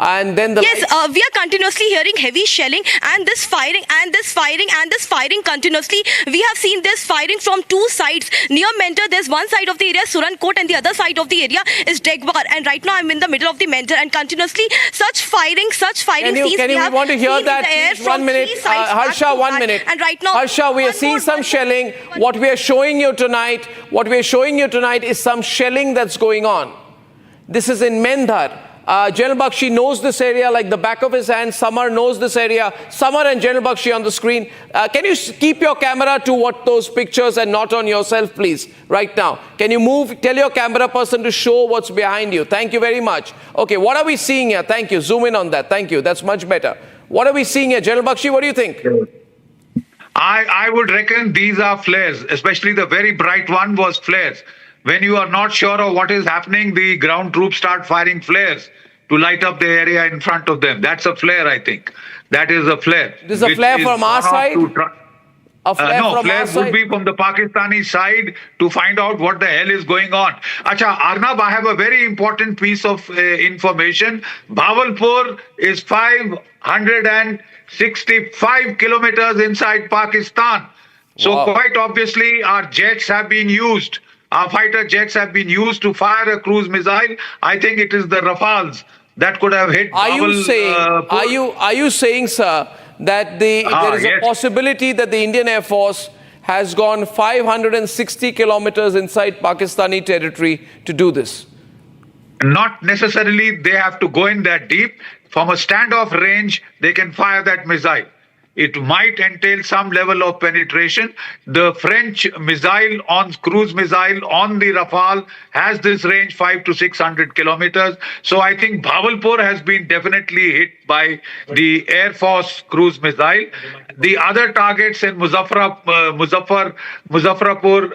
And then the Yes, we are continuously hearing heavy shelling and this firing and this firing and this firing continuously. We have seen this firing from two sides. Near Mentor, there's one side of the area, Surankot, and the other side of the area is Degbar. And right now I'm in the middle of the Mentor, and continuously such firing scenes. Can you want to hear that? Please, 1 minute. Harsha, 1 minute. And right now, Harsha, we are seeing some shelling. What we are showing you tonight is some shelling that's going on. This is in Mendhar. General Bakshi knows this area like the back of his hand. Samar knows this area. Samar and General Bakshi on the screen. Can you keep your camera to what those pictures and not on yourself, please, right now? Can you move? Tell your camera person to show what's behind you. Thank you very much. Okay, what are we seeing here? Thank you. Zoom in on that. Thank you. That's much better. What are we seeing here? General Bakshi, what do you think? I would reckon these are flares, especially the very bright one was flares. When you are not sure of what is happening, the ground troops start firing flares to light up the area in front of them. That's a flare, I think. That is a flare. This is a flare from our side? No, flares would be from the Pakistani side to find out what the hell is going on. Acha, Arnab, I have a very important piece of information. Bahawalpur is 565 kilometers inside Pakistan. So quite obviously our jets have been used. Our fighter jets have been used to fire a cruise missile. I think it is the Rafales that could have hit. Are you saying, sir, that there is a possibility that the Indian Air Force has gone 560 kilometers inside Pakistani territory to do this? Not necessarily they have to go in that deep. From a standoff range, they can fire that missile. It might entail some level of penetration. The French cruise missile on the Rafale has this range 500 to 600 kilometers. So I think Bahawalpur has been definitely hit by the Air Force cruise missile. The other targets in Muzaffarpur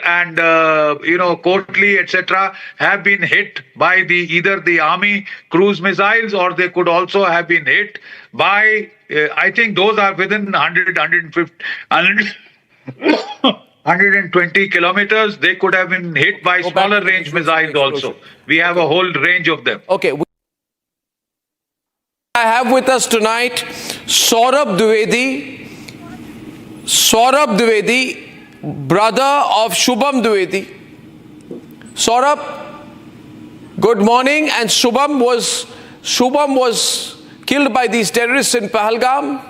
and Kotli, etc., have been hit by either the army cruise missiles, or they could also have been hit by I think those are within 120 kilometers. They could have been hit by smaller range missiles also. We have a whole range of them. Okay. I have with us tonight Saurabh Dwivedi, brother of Shubham Dwivedi. Saurabh, good morning. And Shubham was killed by these terrorists in Pahalgam,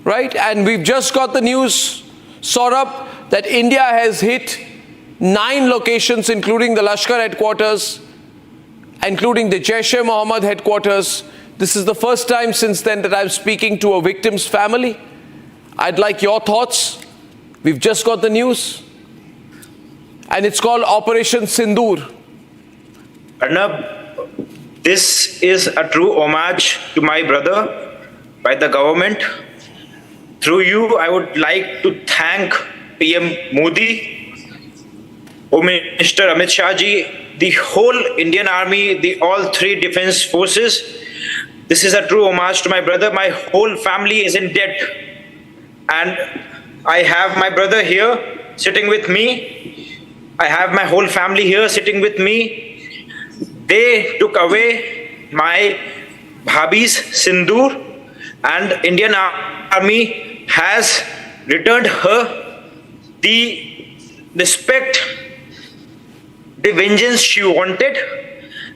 right? And we've just got the news, Saurabh, that India has hit 9 locations, including the Lashkar headquarters, including the Jaish-e-Mohammed headquarters. This is the first time since then that I'm speaking to a victim's family. I'd like your thoughts. We've just got the news. And it's called Operation Sindoor. Arnab, this is a true homage to my brother by the government. Through you, I would like to thank PM Modi, Home Minister Amit Shah ji, the whole Indian Army, all 3 defense forces. This is a true homage to my brother. My whole family is in debt. And I have my brother here sitting with me. I have my whole family here sitting with me. They took away my bhabhi's sindoor, and Indian Army has returned her the respect, the vengeance she wanted,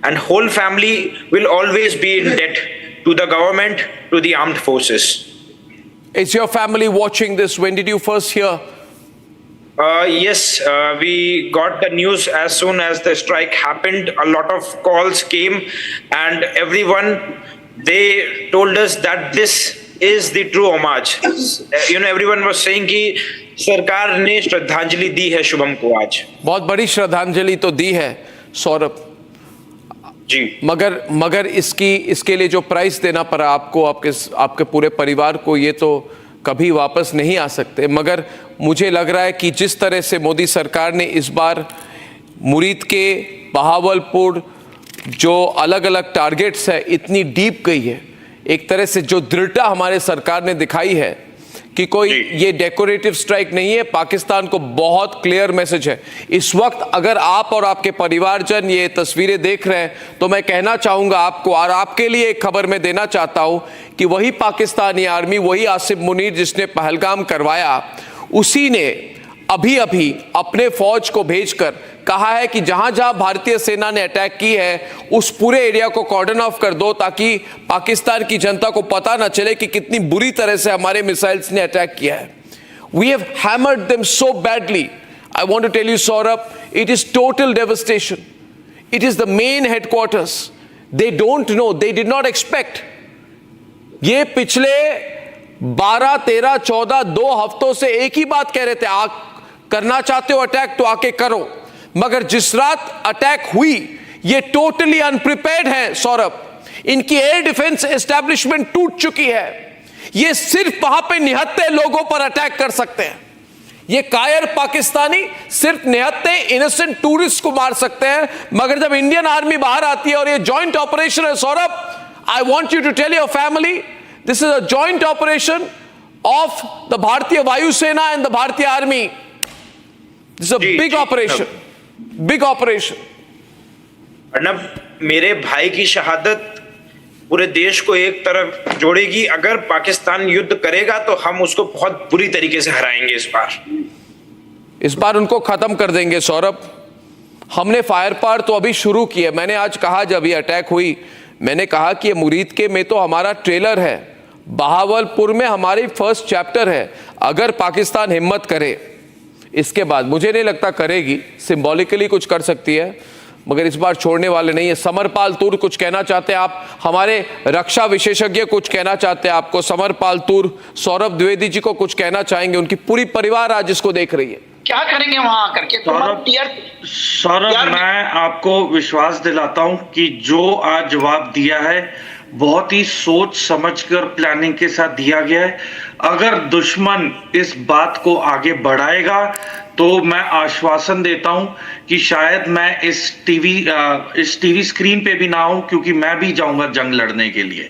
and whole family will always be in debt to the government, to the armed forces. Is your family watching this? When did you first hear? Yes, we got the news as soon as the strike happened. A lot of calls came, and everyone, they told us that this is the true homage. Everyone was saying कि सरकार ने श्रद्धांजलि दी है शुभम को आज. बहुत बड़ी श्रद्धांजलि तो दी है सौरभ जी. मगर इसके लिए जो प्राइस देना पड़ा आपको, आपके पूरे परिवार को, ये तो कभी वापस नहीं आ सकते. मगर मुझे लग रहा है कि जिस तरह से मोदी सरकार ने इस बार मुरीद के, बहावलपुर, जो अलग अलग टारगेट्स है, इतनी डीप गई है, एक तरह से जो दृढ़ता हमारे सरकार ने दिखाई है कि कोई ये डेकोरेटिव स्ट्राइक नहीं है। पाकिस्तान को बहुत क्लियर मैसेज है इस वक्त। अगर आप और आपके परिवारजन ये तस्वीरें देख रहे हैं तो मैं कहना चाहूंगा आपको, और आपके लिए एक खबर मैं देना चाहता हूं कि वही पाकिस्तानी आर्मी, वही आसिफ मुनीर जिसने पहलगाम करवाया, उसी ने अभी अभी अपने फौज को भेजकर कहा है कि जहां जहां भारतीय सेना ने अटैक की है उस पूरे एरिया को कॉर्डन ऑफ कर दो, ताकि पाकिस्तान की जनता को पता ना चले कि कितनी बुरी तरह से हमारे मिसाइल्स ने अटैक किया है। We have hammered them so badly. I want to tell you Saurabh, it is total devastation. It is the main headquarters. They don't know, they did not expect. ये पिछले 12, 13, 14, 2 हफ्तों से एक ही बात कह रहे थे, आप करना चाहते हो अटैक तो आके करो। मगर जिस रात अटैक हुई, ये टोटली अनप्रिपेयर्ड है सौरभ। इनकी एयर डिफेंस एस्टैब्लिशमेंट टूट चुकी है। ये सिर्फ वहां पे निहत्थे लोगों पर अटैक कर सकते हैं। ये कायर पाकिस्तानी सिर्फ निहत्थे इनोसेंट टूरिस्ट को मार सकते हैं। मगर जब इंडियन आर्मी बाहर आती है और ये जॉइंट ऑपरेशन है Saurabh, I want you to tell your family, this is a joint operation of the Bharatiya Vayusena and the Bharatiya army. This is a big operation, big operation. Arnab, मेरे भाई की शहादत पूरे देश को एक तरफ जोड़ेगी। अगर पाकिस्तान युद्ध करेगा तो हम उसको बहुत बुरी तरीके से हराएंगे इस बार उनको खत्म कर देंगे सौरभ। हमने फायर पार तो अभी शुरू किया। मैंने आज कहा, जब ये अटैक हुई, मैंने कहा कि ये मुरीद के में तो हमारा ट्रेलर है, बहावलपुर में हमारी फर्स्ट चैप्टर है। अगर पाकिस्तान हिम्मत करे, इसके बाद मुझे नहीं लगता करेगी, सिंबॉलिकली कुछ कर सकती है, मगर इस बार छोड़ने वाले नहीं है। समरपाल तूर कुछ कहना चाहते हैं आप? हमारे रक्षा विशेषज्ञ कुछ कहना चाहते हैं आपको? समरपाल तूर, सौरभ द्विवेदी जी को कुछ कहना चाहेंगे? उनकी पूरी परिवार आज इसको देख रही है, क्या करेंगे वहां करके? सौरभ, मैं आपको विश्वास दिलाता हूं कि जो आज जवाब दिया है बहुत ही सोच समझकर प्लानिंग के साथ दिया गया है। अगर दुश्मन इस बात को आगे बढ़ाएगा तो मैं आश्वासन देता हूं कि शायद मैं इस टीवी स्क्रीन पे भी ना हूं, क्योंकि मैं भी जाऊंगा जंग लड़ने के लिए।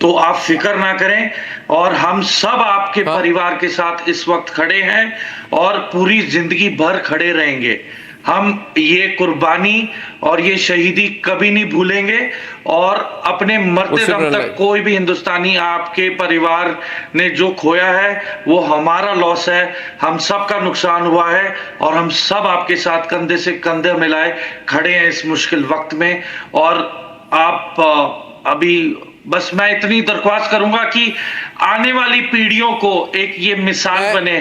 तो आप फिक्र ना करें, और हम सब आपके परिवार के साथ इस वक्त खड़े हैं और पूरी जिंदगी भर खड़े रहेंगे। हम ये कुर्बानी और ये शहीदी कभी नहीं भूलेंगे, और अपने मरते दम तक कोई भी हिंदुस्तानी, आपके परिवार ने जो खोया है वो हमारा लॉस है, हम सब का नुकसान हुआ है, और हम सब आपके साथ कंधे से कंधे मिलाए खड़े हैं इस मुश्किल वक्त में। और आप अभी बस मैं इतनी दरख्वास्त करूंगा कि आने वाली पीढ़ियों को एक ये मिसाल बने,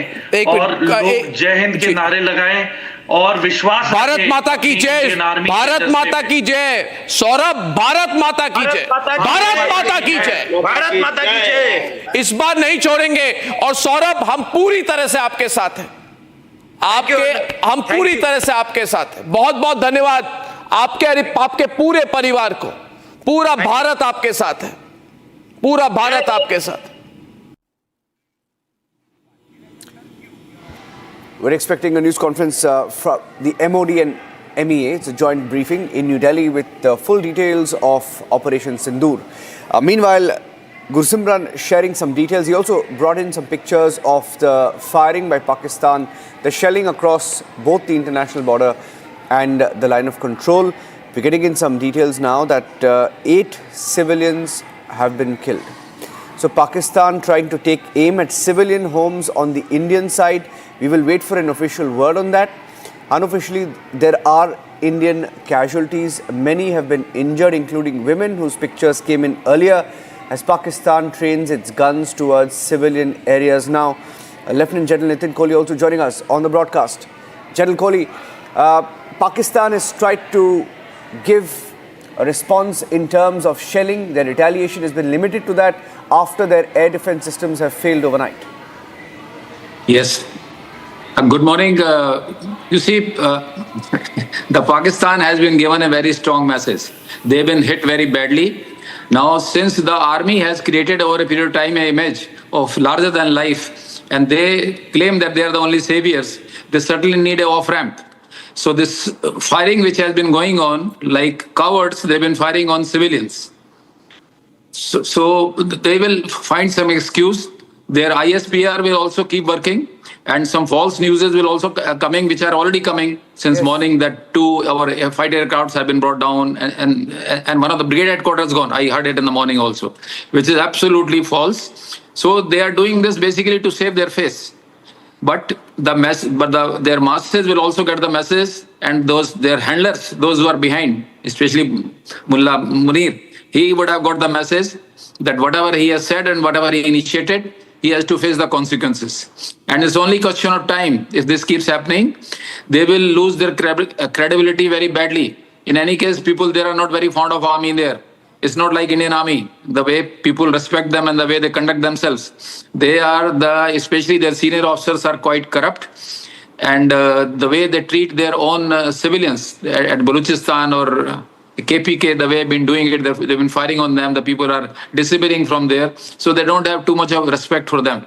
और लोग जय हिंद के नारे लगाएं और विश्वास। भारत माता की जय, भारत माता की जय सौरभ, भारत माता की जय, भारत माता की जय, भारत माता की जय। इस बार नहीं छोड़ेंगे। और सौरभ, हम पूरी तरह से आपके साथ हैं, हम पूरी तरह से आपके साथ हैं। बहुत बहुत धन्यवाद आपके पूरे परिवार को। पूरा भारत आपके साथ है, पूरा भारत आपके साथ। We're expecting a news conference from the MOD and MEA. It's a joint briefing in New Delhi with full details of Operation Sindoor. Meanwhile, Gursimran sharing some details. He also brought in some pictures of the firing by Pakistan, the shelling across both the international border and the line of control. We're getting in some details now that 8 civilians have been killed. So Pakistan trying to take aim at civilian homes on the Indian side. We will wait for an official word on that. Unofficially, there are Indian casualties. Many have been injured, including women whose pictures came in earlier, as Pakistan trains its guns towards civilian areas now. Lieutenant General Nitin Kohli also joining us on the broadcast. General Kohli, Pakistan has tried to give a response in terms of shelling. Their retaliation has been limited to that after their air defense systems have failed overnight. Yes. Good morning. You see, the Pakistan has been given a very strong message. They've been hit very badly. Now, since the army has created over a period of time an image of larger than life, and they claim that they are the only saviors, they certainly need a off-ramp. So this firing which has been going on, like cowards, they've been firing on civilians. So they will find some excuse Their ISPR will also keep working, and some false news will also coming, which are already coming since morning, that 2 our fight aircrafts have been brought down, and one of the brigade headquarters gone. I heard it in the morning also, which is absolutely false. So they are doing this basically to save their face. But their masses will also get the message, and their handlers, those who are behind, especially Mullah Munir, he would have got the message that whatever he has said and whatever he initiated, he has to face the consequences. And it's only question of time. If this keeps happening, they will lose their credibility very badly. In any case, people there are not very fond of army there. It's not like Indian Army, the way people respect them and the way they conduct themselves. They are especially their senior officers are quite corrupt. And the way they treat their own civilians at Balochistan or KPK, the way they've been doing it, they've been firing on them. The people are disappearing from there. So they don't have too much of respect for them.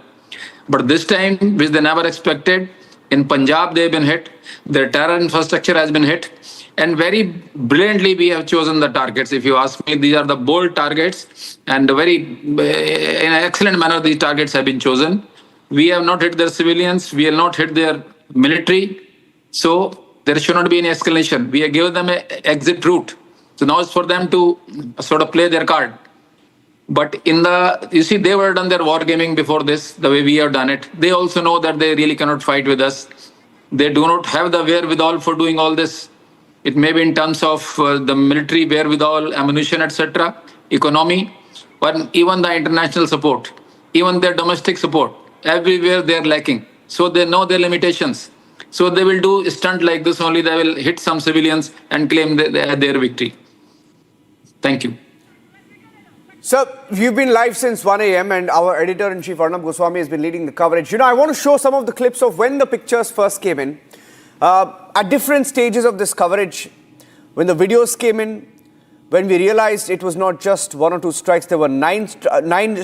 But this time, which they never expected, in Punjab they've been hit. Their terror infrastructure has been hit. And very brilliantly, we have chosen the targets. If you ask me, these are the bold targets, and in an excellent manner, these targets have been chosen. We have not hit their civilians. We have not hit their military. So there should not be any escalation. We have given them an exit route. So now it's for them to sort of play their card. But you see, they were done their war gaming before this, the way we have done it. They also know that they really cannot fight with us. They do not have the wherewithal for doing all this. It may be in terms of the military wherewithal, ammunition, etc., economy, but even the international support, even their domestic support, everywhere they are lacking. So they know their limitations. So they will do a stunt like this only. They will hit some civilians and claim their victory. Thank you. Sir, you've been live since 1 a.m. and our editor-in-chief Arnab Goswami has been leading the coverage. I want to show some of the clips of when the pictures first came in. At different stages of this coverage, when the videos came in, when we realized it was not just 1 or 2 strikes, there were 9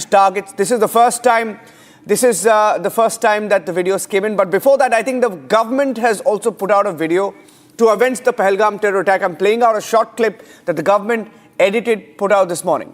targets. This is the first time. This is the first time that the videos came in. But before that, I think the government has also put out a video to avenge the Pahalgam terror attack. I'm playing out a short clip that the government edited, put out this morning.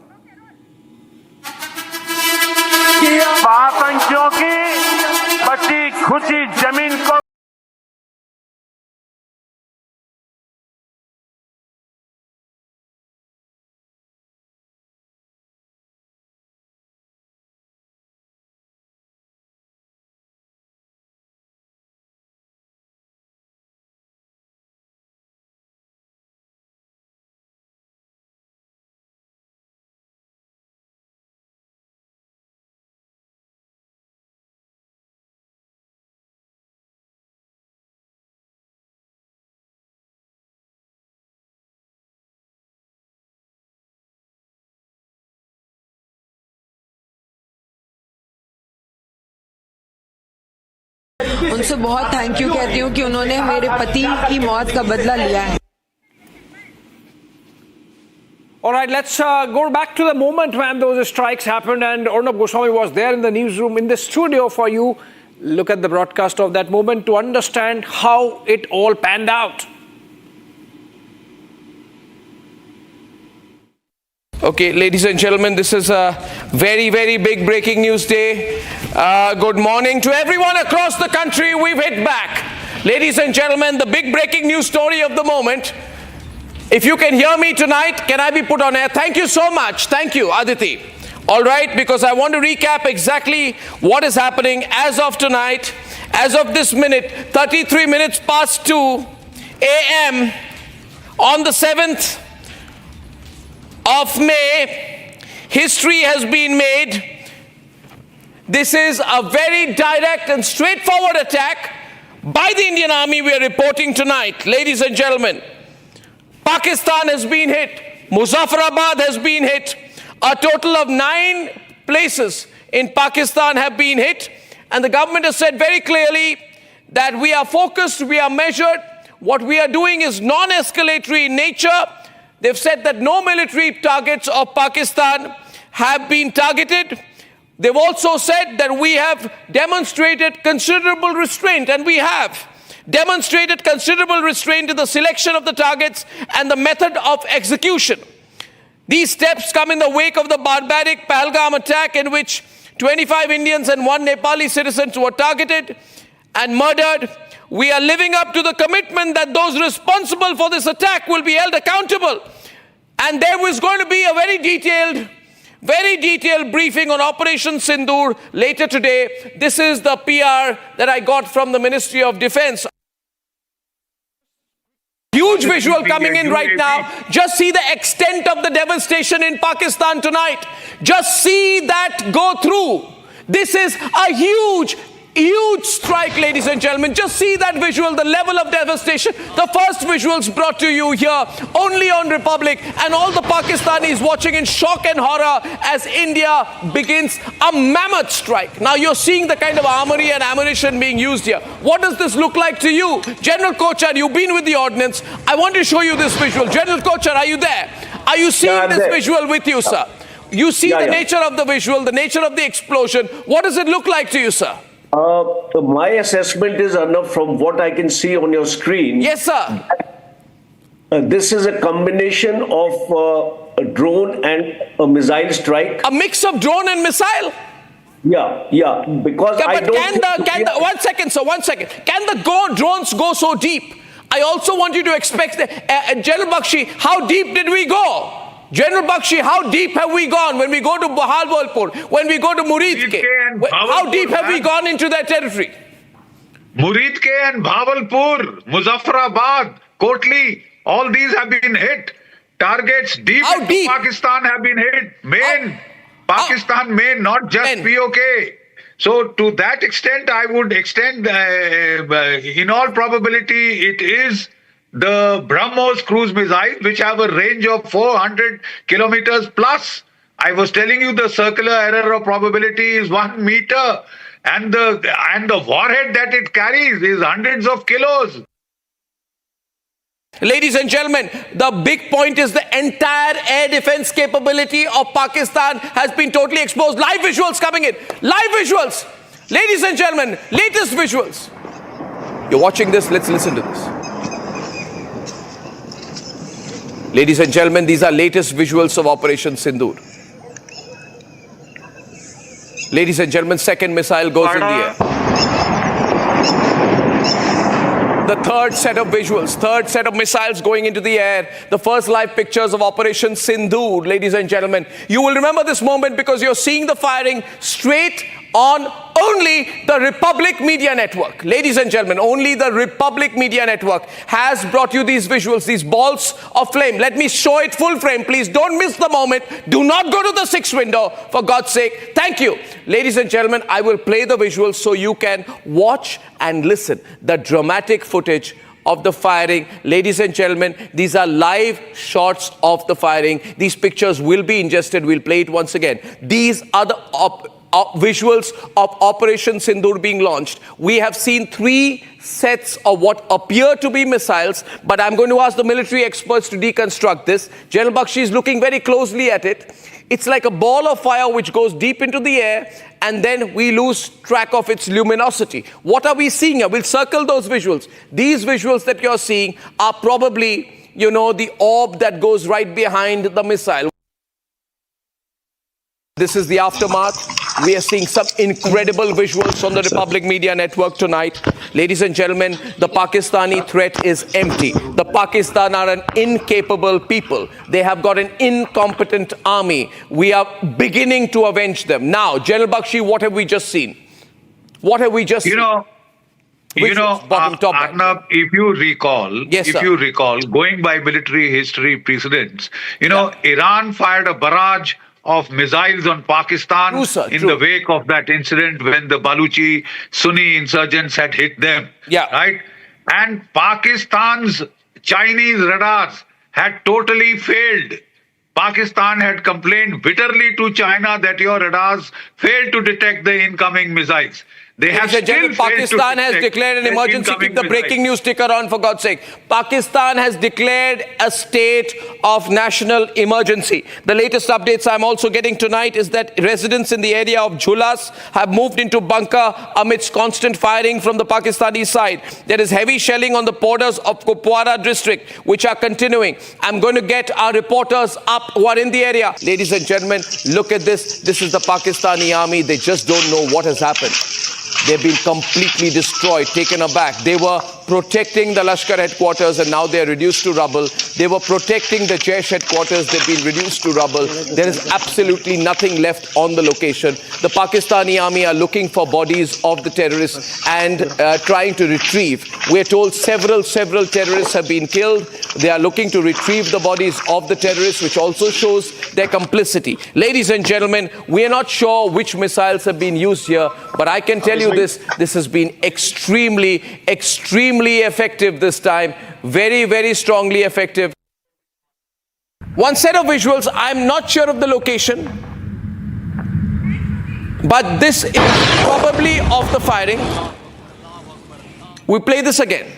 उनसे बहुत thank you कहती हूँ कि उन्होंने मेरे पति की मौत का बदला लिया है. All right, let's go back to the moment when those strikes happened, and Arnab Goswami was there in the newsroom, in the studio for you. Look at the broadcast of that moment to understand how it all panned out. Okay, ladies and gentlemen, this is a very, very big breaking news day. Good morning to everyone across the country. We've hit back. Ladies and gentlemen, the big breaking news story of the moment. If you can hear me tonight, can I be put on air? Thank you so much. Thank you, Aditi. All right, because I want to recap exactly what is happening as of tonight, as of this minute, 33 minutes past 2 a.m. on the 7th of May, history has been made. This is a very direct and straightforward attack by the Indian Army we are reporting tonight. Ladies and gentlemen, Pakistan has been hit. Muzaffarabad has been hit. A total of 9 places in Pakistan have been hit. And the government has said very clearly that we are focused, we are measured. What we are doing is non-escalatory in nature. They've said that no military targets of Pakistan have been targeted. They've also said that we have demonstrated considerable restraint, and we have demonstrated considerable restraint in the selection of the targets and the method of execution. These steps come in the wake of the barbaric Pahalgam attack, in which 25 Indians and 1 Nepali citizen were targeted and murdered. We are living up to the commitment that those responsible for this attack will be held accountable. And there was going to be a very detailed briefing on Operation Sindoor later today. This is the PR that I got from the Ministry of Defense. Huge visual coming in right now. Just see the extent of the devastation in Pakistan tonight. Just see that go through. This is a huge strike, ladies and gentlemen. Just see that visual, the level of devastation. The first visuals brought to you here only on Republic, and all the Pakistanis watching in shock and horror as India begins a mammoth strike. Now you're seeing the kind of armory and ammunition being used here. What does this look like to you? General Kochar, you've been with the ordnance. I want to show you this visual. General Kochar, are you there? Are you seeing this visual with you, sir? You see the nature of the visual, the nature of the explosion. What does it look like to you, sir? My assessment is, Arnab, from what I can see on your screen. Yes, sir. This is a combination of a drone and a missile strike. A mix of drone and missile? Yeah. Because I don't. One second, sir. Can the drones go so deep? I also want you to expect, General Bakshi, how deep did we go? General Bakshi, how deep have we gone when we go to Pahalgam, when we go to Muridke? How deep have we gone into that territory? Muridke and Bhavalpur, Muzaffarabad, Kotli, all these have been hit. Targets deep into Pakistan have been hit. Pakistan main, not just PoK. So to that extent, I would extend, in all probability, it is the BrahMos cruise missiles, which have a range of 400 kilometers plus. I was telling you the circular error of probability is 1 meter, and the warhead that it carries is hundreds of kilos. Ladies and gentlemen, the big point is the entire air defense capability of Pakistan has been totally exposed. Live visuals coming in. Live visuals. Ladies and gentlemen, latest visuals. You're watching this. Let's listen to this. Ladies and gentlemen, these are latest visuals of Operation Sindoor. Ladies and gentlemen, second missile goes in the air. The third set of visuals, third set of missiles going into the air. The first live pictures of Operation Sindoor, ladies and gentlemen. You will remember this moment because you're seeing the firing straight on only the Republic Media Network. Ladies and gentlemen, only the Republic Media Network has brought you these visuals, these balls of flame. Let me show it full frame. Please don't miss the moment. Do not go to the 6th window, for God's sake. Thank you. Ladies and gentlemen, I will play the visuals so you can watch and listen. The dramatic footage of the firing. Ladies and gentlemen, these are live shots of the firing. These pictures will be ingested. We'll play it once again. These are the visuals of Operation Sindoor being launched. We have seen 3 sets of what appear to be missiles, but I'm going to ask the military experts to deconstruct this. General Bakshi is looking very closely at it. It's like a ball of fire which goes deep into the air, and then we lose track of its luminosity. What are we seeing here? We'll circle those visuals. These visuals that you're seeing are probably, the orb that goes right behind the missile. This is the aftermath. We are seeing some incredible visuals on the Republic Media Network tonight. Ladies and gentlemen, the Pakistani threat is empty. The Pakistan are an incapable people. They have got an incompetent army. We are beginning to avenge them. Now, General Bakshi, what have we just seen? What have we just seen? Arnab, if you recall, going by military history precedents, Iran fired a barrage of missiles on Pakistan in the wake of that incident when the Baluchi Sunni insurgents had hit them. Right? And Pakistan's Chinese radars had totally failed. Pakistan had complained bitterly to China that your radars failed to detect the incoming missiles. They have Ladies and gentlemen, still failed to Pakistan has detect declared an an emergency. incoming Keep the missile. breaking news ticker on, for God's sake. Pakistan has declared a state of national emergency. The latest updates I'm also getting tonight is that residents in the area of Jhulas have moved into bunker amidst constant firing from the Pakistani side. There is heavy shelling on the borders of Kupwara district, which are continuing. I'm going to get our reporters up who are in the area. Ladies and gentlemen, look at this. This is the Pakistani army. They just don't know what has happened. They've been completely destroyed, taken aback. They were protecting the Lashkar headquarters and now they're reduced to rubble. They were protecting the Jaish headquarters. They've been reduced to rubble. There is absolutely nothing left on the location. The Pakistani army are looking for bodies of the terrorists and trying to retrieve. We're told several terrorists have been killed. They are looking to retrieve the bodies of the terrorists, which also shows their complicity. Ladies and gentlemen, we are not sure which missiles have been used here, but I can tell you this has been extremely effective this time. Very strongly effective. One set of visuals, I'm not sure of the location, but this is probably of the firing. We play this again.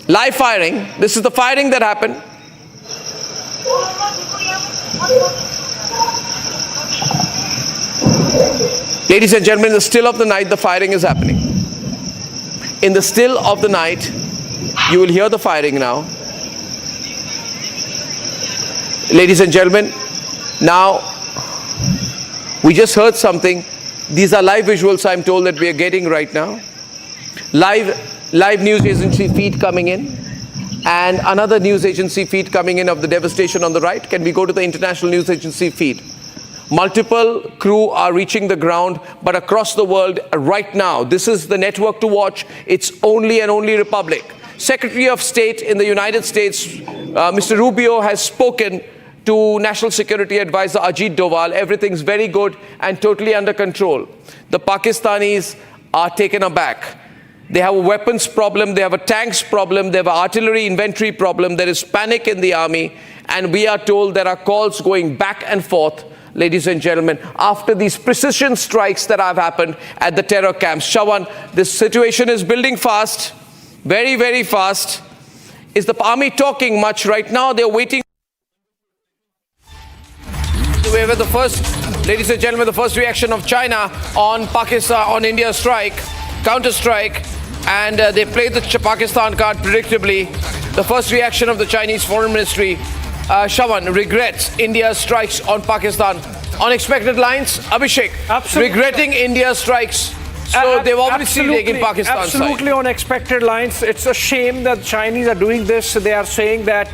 Live firing. This is the firing that happened. Ladies and gentlemen, in the still of the night, the firing is happening. In the still of the night, you will hear the firing now. Ladies and gentlemen, now we just heard something. These are live visuals, I'm told, that we are getting right now. Live news agency feed coming in, and another news agency feed coming in of the devastation on the right. Can we go to the international news agency feed? Multiple crew are reaching the ground, but across the world right now, this is the network to watch. It's only and only Republic. Secretary of State in the United States, Mr. Rubio, has spoken to National Security Advisor Ajit Doval. Everything's very good and totally under control. The Pakistanis are taken aback. They have a weapons problem, they have a tanks problem, they have an artillery inventory problem, there is panic in the army, and we are told there are calls going back and forth, ladies and gentlemen, after these precision strikes that have happened at the terror camps. Shawan, this situation is building fast, very fast. Is the army talking much right now? They're waiting. We have the first, ladies and gentlemen, the first reaction of China on Pakistan, on India's strike, counter-strike, and they played the Pakistan card predictably. The first reaction of the Chinese Foreign Ministry, Shawan, regrets India's strikes on Pakistan. Unexpected lines, Abhishek, Absolutely. regretting India's strikes. So they've obviously taken Pakistan's side. Absolutely unexpected lines. It's a shame that the Chinese are doing this. They are saying that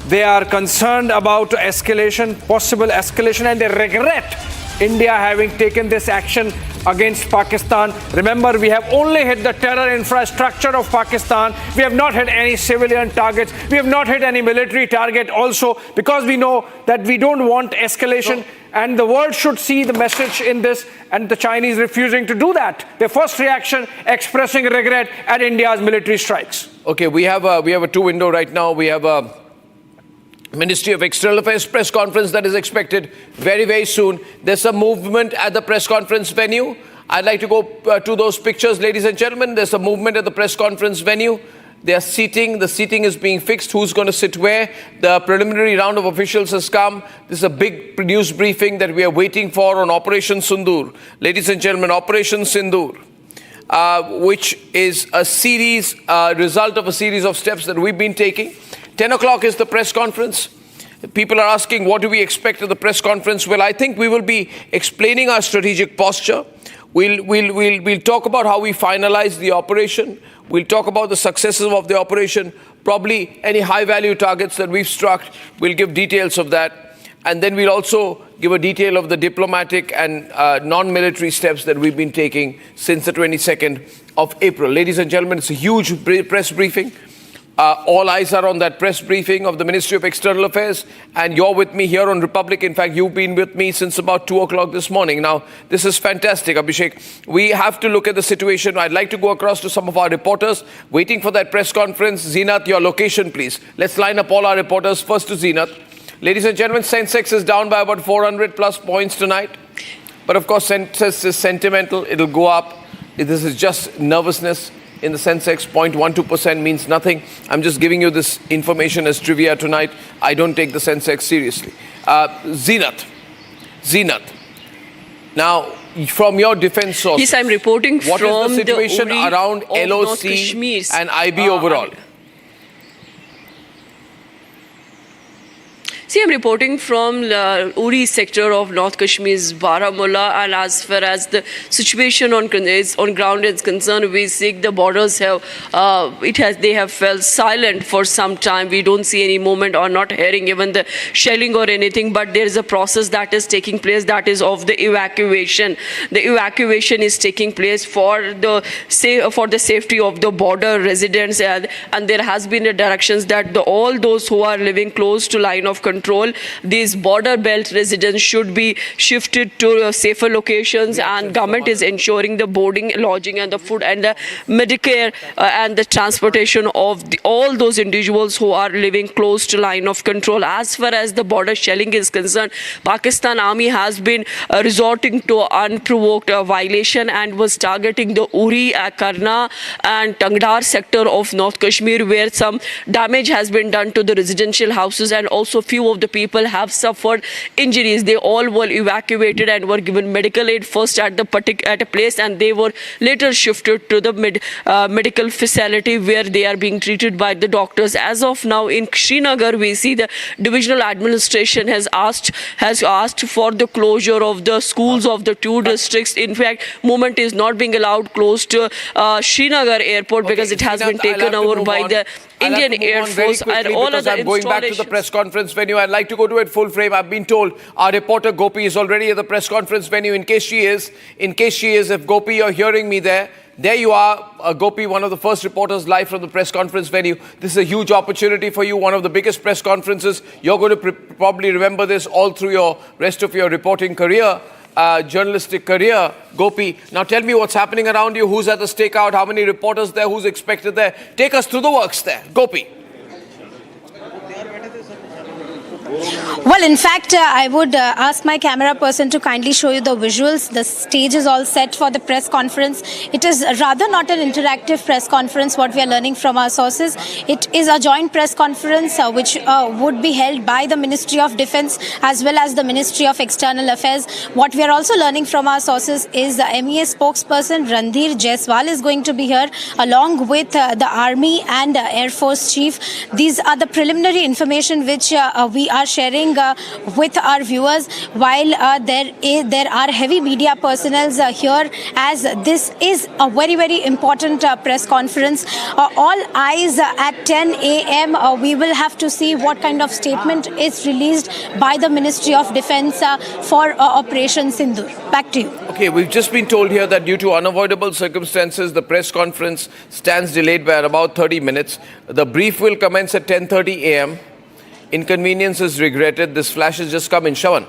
they are concerned about escalation, possible escalation, and they regret India having taken this action against Pakistan. Remember, we have only hit the terror infrastructure of Pakistan. We have not hit any civilian targets. We have not hit any military target also, because we know that we don't want escalation. And the world should see the message in this, and the Chinese refusing to do that. Their first reaction, expressing regret at India's military strikes. Okay, we have a two-window right now. We have a Ministry of External Affairs press conference that is expected very soon. There's some movement at the press conference venue. I'd like to go to those pictures, ladies and gentlemen. There's a movement at the press conference venue. They are seating. The seating is being fixed. Who's going to sit where? The preliminary round of officials has come. This is a big news briefing that we are waiting for on Operation Sindoor. Ladies and gentlemen, Operation Sindoor, which is a series, result of a series of steps that we've been taking. 10 o'clock is the press conference. People are asking, what do we expect at the press conference? Well, I think we will be explaining our strategic posture. We'll talk about how we finalize the operation. We'll talk about the successes of the operation. Probably any high-value targets that we've struck. We'll give details of that. And then we'll also give a detail of the diplomatic and non-military steps that we've been taking since the 22nd of April. Ladies and gentlemen, it's a huge press briefing. All eyes are on that press briefing of the Ministry of External Affairs, and you're with me here on Republic. In fact, you've been with me since about 2 o'clock this morning. Now, this is fantastic, Abhishek. We have to look at the situation. I'd like to go across to some of our reporters waiting for that press conference. Zeenath, your location, please. Let's line up all our reporters. First to Zeenath. Ladies and gentlemen, Sensex is down by about 400 plus points tonight. But of course, Sensex is sentimental. It'll go up. This is just nervousness in the Sensex. 0.12% means nothing. I'm just giving you this information as trivia tonight. I don't take the Sensex seriously. Zenith. Now, from your defense sources, yes, I'm reporting what from is the situation the around LOC and IB overall? See, I'm reporting from the Uri sector of North Kashmir's Baramulla, and as far as the situation on ground is concerned, we see the borders they have felt silent for some time. We don't see any movement or not hearing even the shelling or anything, but there is a process that is taking place, that is of the evacuation. The evacuation is taking place for the safety of the border residents, and there has been a directions that all those who are living close to line of control, these border belt residents should be shifted to safer locations, and government is ensuring the boarding, lodging and the food and the Medicare and the transportation of all those individuals who are living close to line of control. As far as the border shelling is concerned, Pakistan Army has been resorting to unprovoked violation and was targeting the Uri, Karna and Tangdar sector of North Kashmir, where some damage has been done to the residential houses, and also few of the people have suffered injuries. They all were evacuated and were given medical aid first at a place, and they were later shifted to the medical facility where they are being treated by the doctors. As of now in Srinagar, we see the divisional administration has asked for the closure of the schools of the two districts. In fact, movement is not being allowed close to Srinagar airport because it has been taken over by the Indian Air Force and all other I'm going back to the press conference venue. I'd like to go to it full frame. I've been told our reporter Gopi is already at the press conference venue. In case she is, if Gopi, you're hearing me there you are, Gopi, one of the first reporters live from the press conference venue. This is a huge opportunity for you, one of the biggest press conferences. You're going to probably remember this all through your rest of your reporting career, journalistic career, Gopi. Now tell me what's happening around you, who's at the stakeout, how many reporters there, who's expected there. Take us through the works there, Gopi. Well, in fact, I would ask my camera person to kindly show you the visuals. The stage is all set for the press conference. It is rather not an interactive press conference, what we are learning from our sources. It is a joint press conference which would be held by the Ministry of Defence as well as the Ministry of External Affairs. What we are also learning from our sources is the MEA spokesperson Randhir Jaiswal is going to be here along with the Army and Air Force Chief. These are the preliminary information which we are sharing with our viewers, while there are heavy media personnel here, as this is a very, very important press conference. All eyes at 10 a.m. We will have to see what kind of statement is released by the Ministry of Defence for Operation Sindoor. Back to you. Okay, we've just been told here that due to unavoidable circumstances, the press conference stands delayed by about 30 minutes. The brief will commence at 10:30 a.m. Inconvenience is regretted. This flash has just come in. Shawan.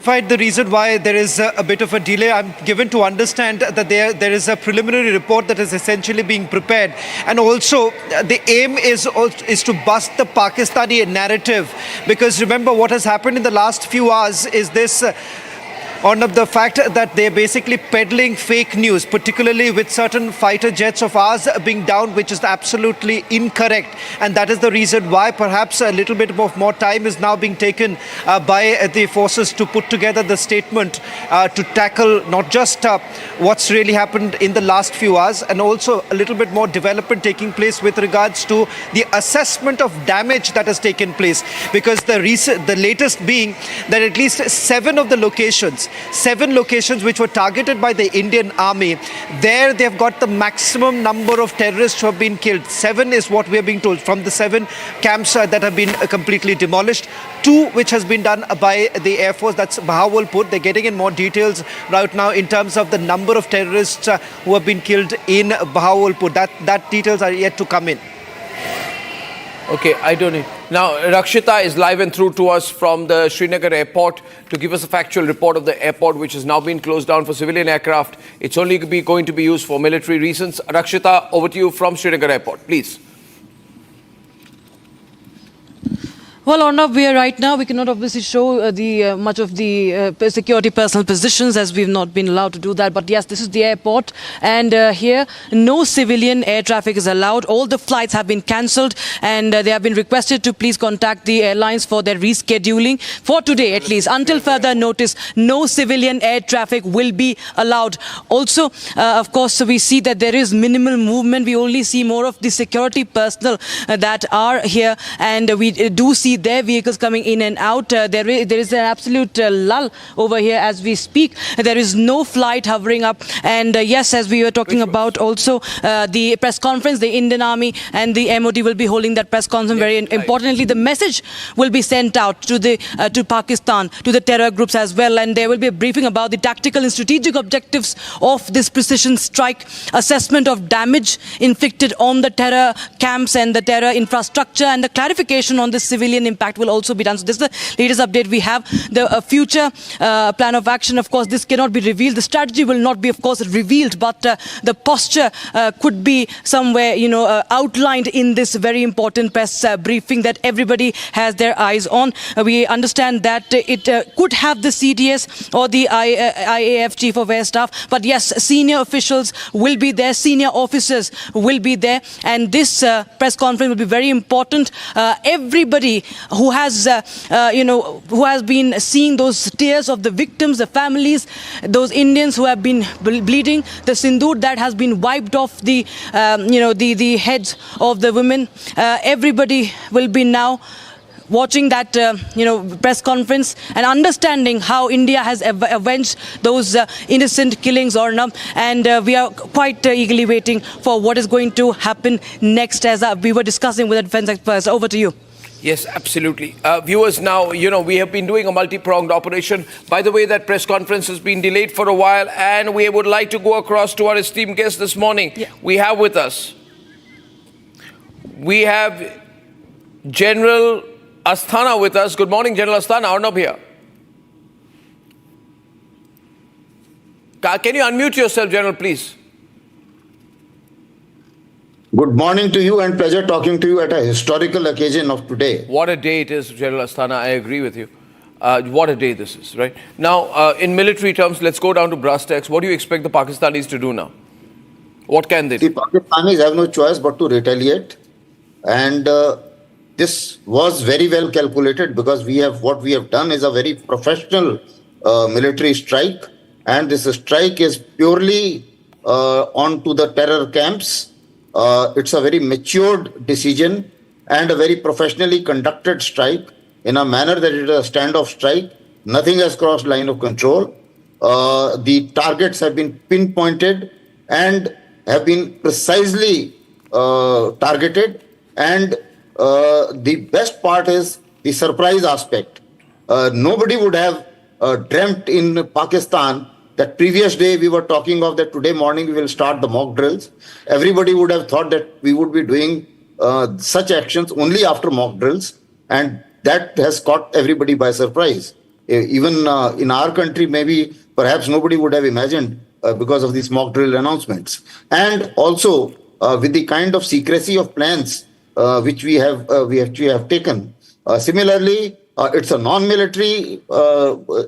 The reason why there is a bit of a delay, I'm given to understand that there is a preliminary report that is essentially being prepared, and also the aim is to bust the Pakistani narrative, because remember what has happened in the last few hours is this Arnab, the fact that they're basically peddling fake news, particularly with certain fighter jets of ours being down, which is absolutely incorrect. And that is the reason why perhaps a little bit of more time is now being taken by the forces to put together the statement to tackle not just what's really happened in the last few hours, and also a little bit more development taking place with regards to the assessment of damage that has taken place. Because the latest being that at least 7 locations which were targeted by the Indian Army, there they have got the maximum number of terrorists who have been killed. 7 is what we are being told from the 7 camps that have been completely demolished. 2 which has been done by the Air Force, that's Bahawalpur. They're getting in more details right now in terms of the number of terrorists who have been killed in Bahawalpur. That details are yet to come in. Okay, I don't know. Now, Rakshita is live and through to us from the Srinagar airport to give us a factual report of the airport, which has now been closed down for civilian aircraft. It's only going to be used for military reasons. Rakshita, over to you from Srinagar airport, please. Well, Arnab, we are right now. We cannot obviously show much of the security personal positions as we've not been allowed to do that. But yes, this is the airport. And here, no civilian air traffic is allowed. All the flights have been cancelled and they have been requested to please contact the airlines for their rescheduling. For today, at least, until further notice, no civilian air traffic will be allowed. Also, of course, we see that there is minimal movement. We only see more of the security personnel that are here. And we do see their vehicles coming in and out. There is an absolute lull over here as we speak. There is no flight hovering up. And yes, as we were talking about also the press conference, the Indian Army and the MOD will be holding that press conference. Very importantly, the message will be sent out to Pakistan, to the terror groups as well. And there will be a briefing about the tactical and strategic objectives of this precision strike, assessment of damage inflicted on the terror camps and the terror infrastructure, and the clarification on the civilian impact will also be done. So this is the latest update we have. The future plan of action, of course, this cannot be revealed. The strategy will not be, of course, revealed, but the posture could be somewhere, outlined in this very important press briefing that everybody has their eyes on. We understand that it could have the CDS or the IAF Chief of Air Staff, but yes, senior officials will be there, senior officers will be there, and this press conference will be very important. Everybody who has, who has been seeing those tears of the victims, the families, those Indians who have been bleeding, the sindoor that has been wiped off the, the heads of the women. Everybody will be now watching that, press conference and understanding how India has avenged those innocent killings, Arnab. And we are quite eagerly waiting for what is going to happen next, as we were discussing with the defense experts. Over to you. Yes, absolutely. Viewers, now, we have been doing a multi-pronged operation. By the way, that press conference has been delayed for a while, and we would like to go across to our esteemed guest this morning. Yeah. We have with us, we have General Asthana with us. Good morning, General Asthana. Arnab here. Can you unmute yourself, General, please? Good morning to you, and pleasure talking to you at a historical occasion of today. What a day it is, General Asthana. I agree with you. What a day this is, right? Now, in military terms, let's go down to brass tacks. What do you expect the Pakistanis to do now? What can they do? The Pakistanis have no choice but to retaliate. And this was very well calculated, because what we have done is a very professional military strike. And this strike is purely onto the terror camps. It's a very matured decision and a very professionally conducted strike in a manner that it is a standoff strike. Nothing has crossed line of control. The targets have been pinpointed and have been precisely targeted. And the best part is the surprise aspect. Nobody would have dreamt in Pakistan that previous day we were talking of that today morning we will start the mock drills. Everybody would have thought that we would be doing such actions only after mock drills, and that has caught everybody by surprise. Even in our country, maybe perhaps nobody would have imagined because of these mock drill announcements. And also with the kind of secrecy of plans which we have taken. Similarly, it's a non-military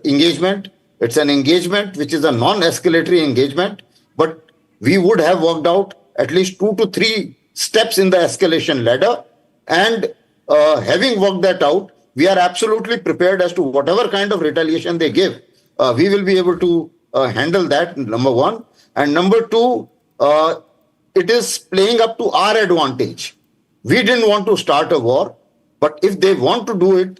engagement. It's an engagement which is a non-escalatory engagement, but we would have worked out at least 2 to 3 steps in the escalation ladder. And having worked that out, we are absolutely prepared as to whatever kind of retaliation they give. We will be able to handle that, number one. And number two, it is playing up to our advantage. We didn't want to start a war, but if they want to do it,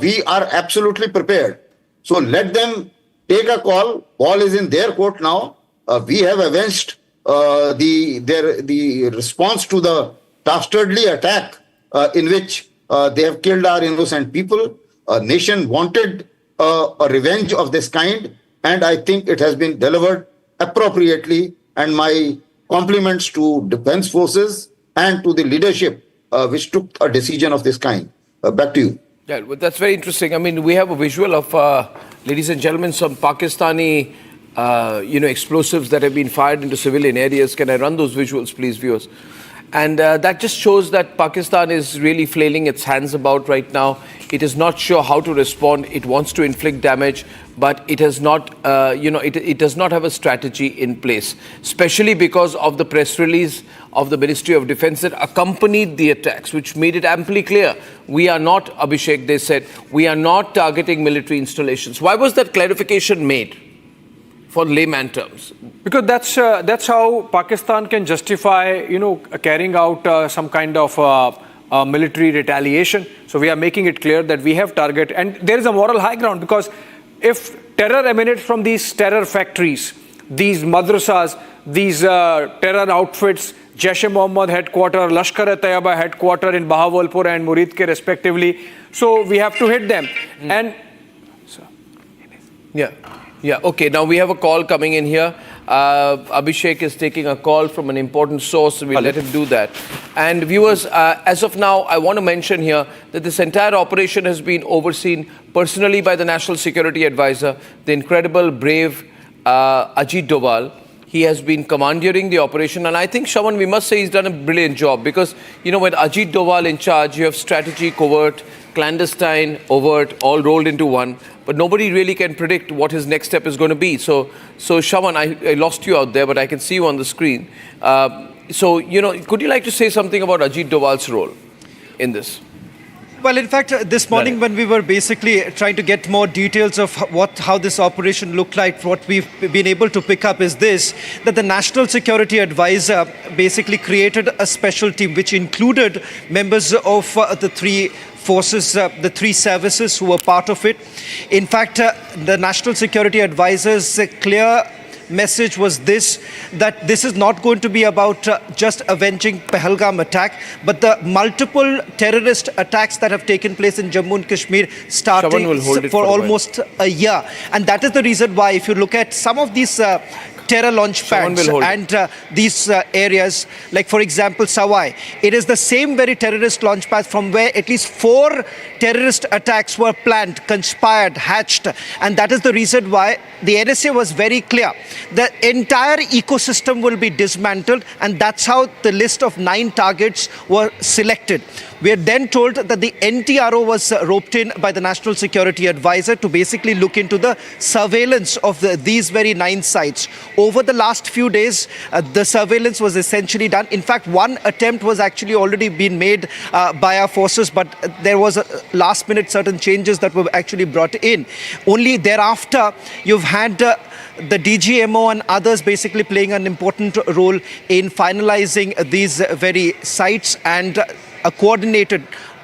we are absolutely prepared. So let them take a call. Ball is in their court now. We have avenged the response to the dastardly attack in which they have killed our innocent people. A nation wanted a revenge of this kind, and I think it has been delivered appropriately. And my compliments to defense forces and to the leadership which took a decision of this kind. Back to you. Yeah, well, that's very interesting. I mean, we have a visual of, ladies and gentlemen, some Pakistani, explosives that have been fired into civilian areas. Can I run those visuals, please, viewers? And that just shows that Pakistan is really flailing its hands about right now. It is not sure how to respond. It wants to inflict damage, but it has not, it does not have a strategy in place, especially because of the press release of the Ministry of Defense that accompanied the attacks, which made it amply clear. We are not, Abhishek, they said, we are not targeting military installations. Why was that clarification made? For layman terms, because that's how Pakistan can justify, carrying out some kind of military retaliation. So we are making it clear that we have target, and there is a moral high ground, because if terror emanates from these terror factories, these madrasas, these terror outfits, Jaish-e-Mohammed headquarter, Lashkar-e-Taiba headquarter in Bahawalpur and Muridke respectively, so we have to hit them. And yeah, okay. Now we have a call coming in here. Abhishek is taking a call from an important source. We'll let him do that. And viewers, as of now, I want to mention here that this entire operation has been overseen personally by the National Security Advisor, the incredible, brave Ajit Doval. He has been commandeering the operation, and I think, Shaman, we must say he's done a brilliant job, because, with Ajit Doval in charge, you have strategy, covert, clandestine, overt, all rolled into one. But nobody really can predict what his next step is going to be. So Shaman, I lost you out there, but I can see you on the screen. Could you like to say something about Ajit Doval's role in this? Well, in fact, this morning when we were basically trying to get more details of how this operation looked like, what we've been able to pick up is this, that the National Security Advisor basically created a special team which included members of the three forces, the three services who were part of it. In fact, the National Security Advisor's clear message was this, that this is not going to be about just avenging Pahalgam attack, but the multiple terrorist attacks that have taken place in Jammu and Kashmir starting for almost a year. And that is the reason why, if you look at some of these terror launch pads and these areas, like for example Sawai, it is the same very terrorist launch pad from where at least 4 terrorist attacks were planned, conspired, hatched, and that is the reason why the NSA was very clear. The entire ecosystem will be dismantled, and that's how the list of 9 targets were selected. We are then told that the NTRO was roped in by the National Security Advisor to basically look into the surveillance of these very 9 sites. Over the last few days, the surveillance was essentially done. In fact, one attempt was actually already been made by our forces, but there was last minute certain changes that were actually brought in. Only thereafter, you've had the DGMO and others basically playing an important role in finalizing these very sites, and a coordinated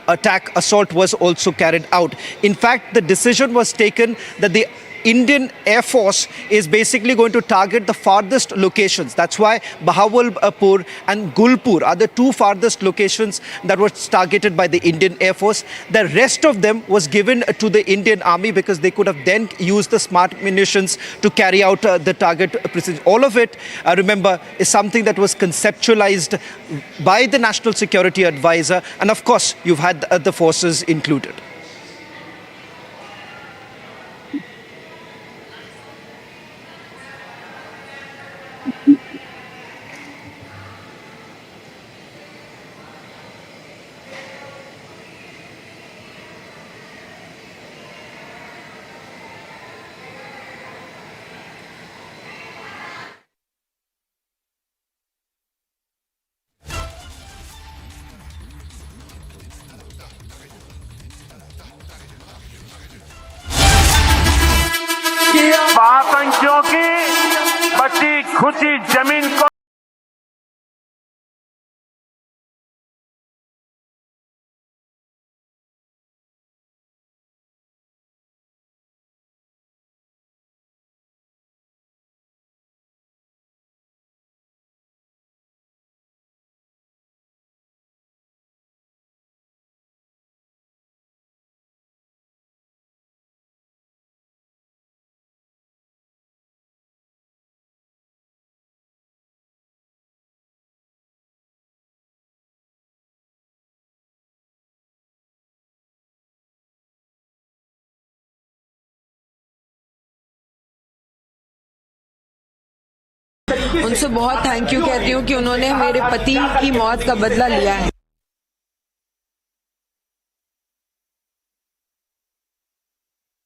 assault was also carried out. In fact, the decision was taken that the Indian Air Force is basically going to target the farthest locations. That's why Bahawalpur and Gulpur are the 2 farthest locations that were targeted by the Indian Air Force. The rest of them was given to the Indian Army, because they could have then used the smart munitions to carry out the target precision. All of it, remember, is something that was conceptualized by the National Security Advisor, and of course, you've had the forces included. आतंकियों की बची खुशी जमीन को उनसे बहुत thank you कहती हूँ कि उन्होंने मेरे पति की मौत का बदला लिया है.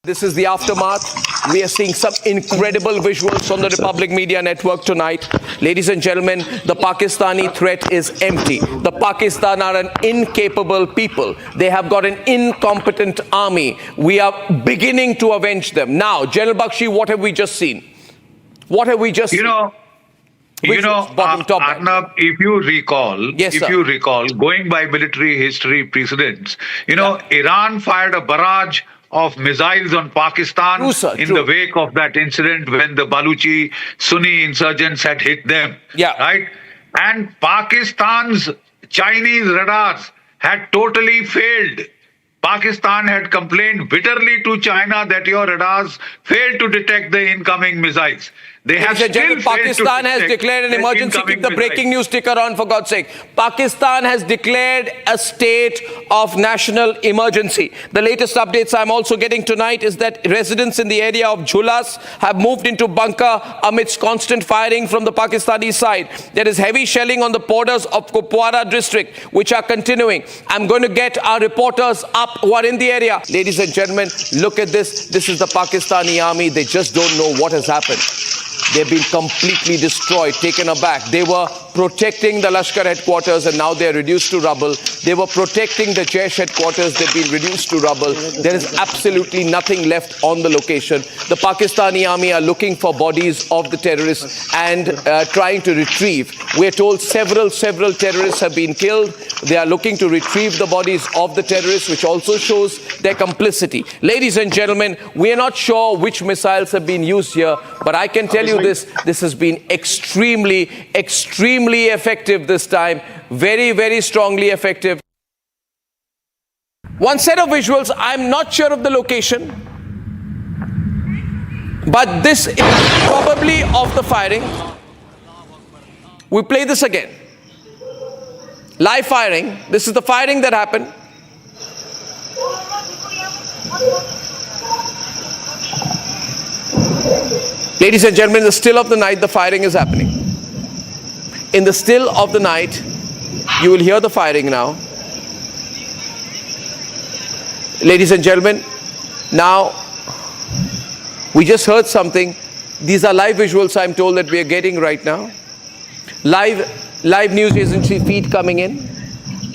This is the aftermath. We are seeing some incredible visuals on the Republic Media Network tonight. Ladies and gentlemen, the Pakistani threat is empty. The Pakistan are an incapable people. They have got an incompetent army. We are beginning to avenge them. Now, General Bakshi, what have we just seen? What have we just seen? Arnab, if you recall, going by military history precedents, Iran fired a barrage of missiles on Pakistan in the wake of that incident when the Baluchi Sunni insurgents had hit them. Right? And Pakistan's Chinese radars had totally failed. Pakistan had complained bitterly to China that your radars failed to detect the incoming missiles. They have still Pakistan has declared an emergency. Keep the breaking news ticker on, for God's sake. Pakistan has declared a state of national emergency. The latest updates I'm also getting tonight is that residents in the area of Jhulas have moved into bunker amidst constant firing from the Pakistani side. There is heavy shelling on the borders of Kupwara district, which are continuing. I'm going to get our reporters up who are in the area. Ladies and gentlemen, look at this. This is the Pakistani army. They just don't know what has happened. They've been completely destroyed, taken aback. They were protecting the Lashkar headquarters and now they're reduced to rubble. They were protecting the Jaish headquarters. They've been reduced to rubble. There is absolutely nothing left on the location. The Pakistani army are looking for bodies of the terrorists and trying to retrieve. We're told several terrorists have been killed. They are looking to retrieve the bodies of the terrorists, which also shows their complicity. Ladies and gentlemen, we are not sure which missiles have been used here, but I can tell you this has been extremely effective this time. Very strongly effective. One set of visuals, I'm not sure of the location, but this is probably of the firing. We play this again. Live firing. This is the firing that happened. Ladies and gentlemen, in the still of the night, the firing is happening. In the still of the night, you will hear the firing now. Ladies and gentlemen, now we just heard something. These are live visuals I'm told that we are getting right now. Live news agency feed coming in.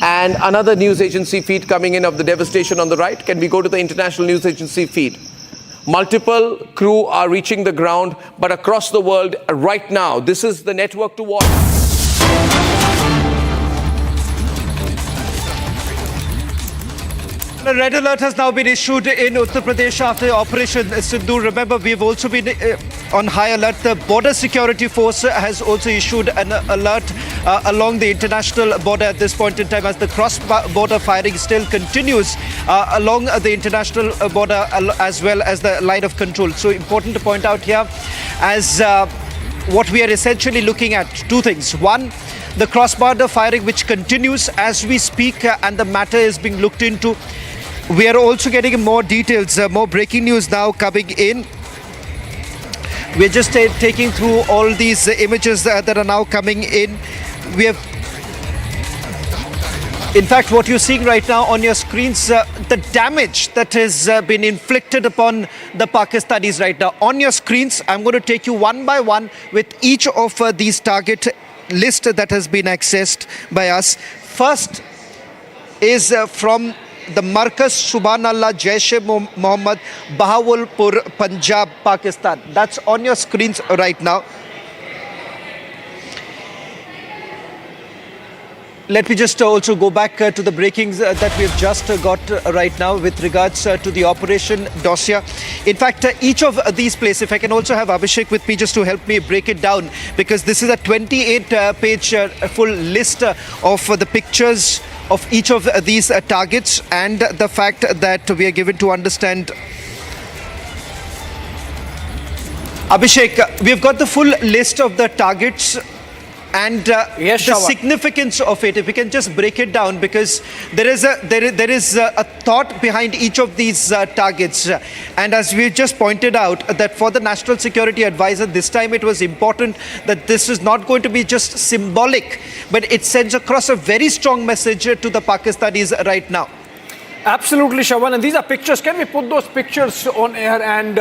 And another news agency feed coming in of the devastation on the right. Can we go to the international news agency feed? Multiple crew are reaching the ground, but across the world right now, this is the network to watch. A red alert has now been issued in Uttar Pradesh after Operation Sindoor. Remember, we've also been on high alert. The Border Security Force has also issued an alert along the international border at this point in time as the cross-border firing still continues along the international border as well as the line of control. So important to point out here as what we are essentially looking at, two things. One, the cross-border firing which continues as we speak and the matter is being looked into. We are also getting more details, more breaking news now coming in. We're just taking through all these images that are now coming in. We have, in fact, what you're seeing right now on your screens, the damage that has been inflicted upon the Pakistanis right now. On your screens, I'm going to take you one by one with each of these target list that has been accessed by us. First is from the Marcus Subhanallah Jaish-e-Mohammed, Bahawalpur, Punjab, Pakistan. That's on your screens right now. Let me just also go back to the breakings that we've just got right now with regards to the operation dossier. In fact, each of these places, if I can also have Abhishek with me just to help me break it down, because this is a 28-page full list of the pictures of each of these targets and the fact that we are given to understand. Abhishek, we've got the full list of the targets and the significance of it, if we can just break it down, because there is a thought behind each of these targets. And as we just pointed out, that for the National Security Advisor, this time it was important that this is not going to be just symbolic, but it sends across a very strong message to the Pakistanis right now. Absolutely, Shravan. And these are pictures. Can we put those pictures on air? And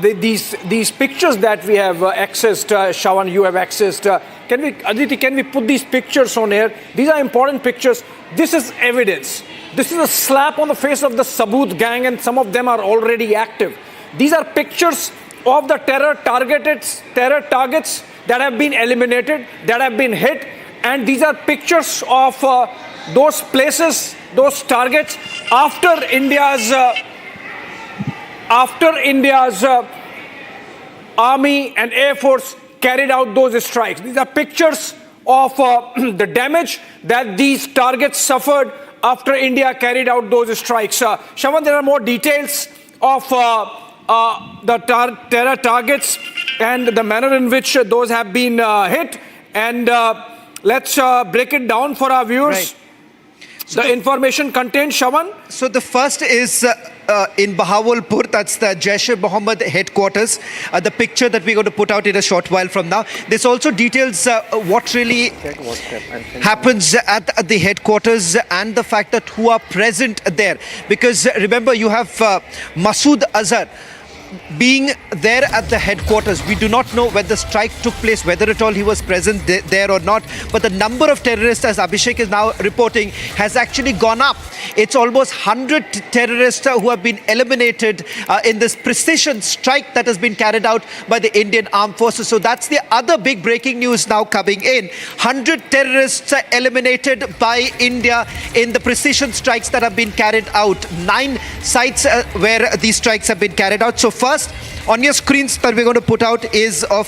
these pictures that we have accessed, Shravan, you have accessed. Aditi, can we put these pictures on air? These are important pictures. This is evidence. This is a slap on the face of the Saboot gang, and some of them are already active. These are pictures of the terror targets that have been eliminated, that have been hit, and these are pictures of those places, those targets after India's army and air force carried out those strikes. These are pictures of the damage that these targets suffered after India carried out those strikes. Shravan, there are more details of the terror targets and the manner in which those have been hit. And let's break it down for our viewers. Right. So the information contained, Shravan? So the first is in Bahawalpur, that's the Jaish-e-Mohammed headquarters. The picture that we're going to put out in a short while from now. This also details what really happens at the headquarters and the fact that who are present there. Because remember, you have Masood Azhar being there at the headquarters. We do not know when the strike took place, whether at all he was present there or not. But the number of terrorists, as Abhishek is now reporting, has actually gone up. It's almost 100 terrorists who have been eliminated in this precision strike that has been carried out by the Indian Armed Forces. So that's the other big breaking news now coming in. 100 terrorists are eliminated by India in the precision strikes that have been carried out. 9 sites where these strikes have been carried out. So first, on your screens that we're going to put out is of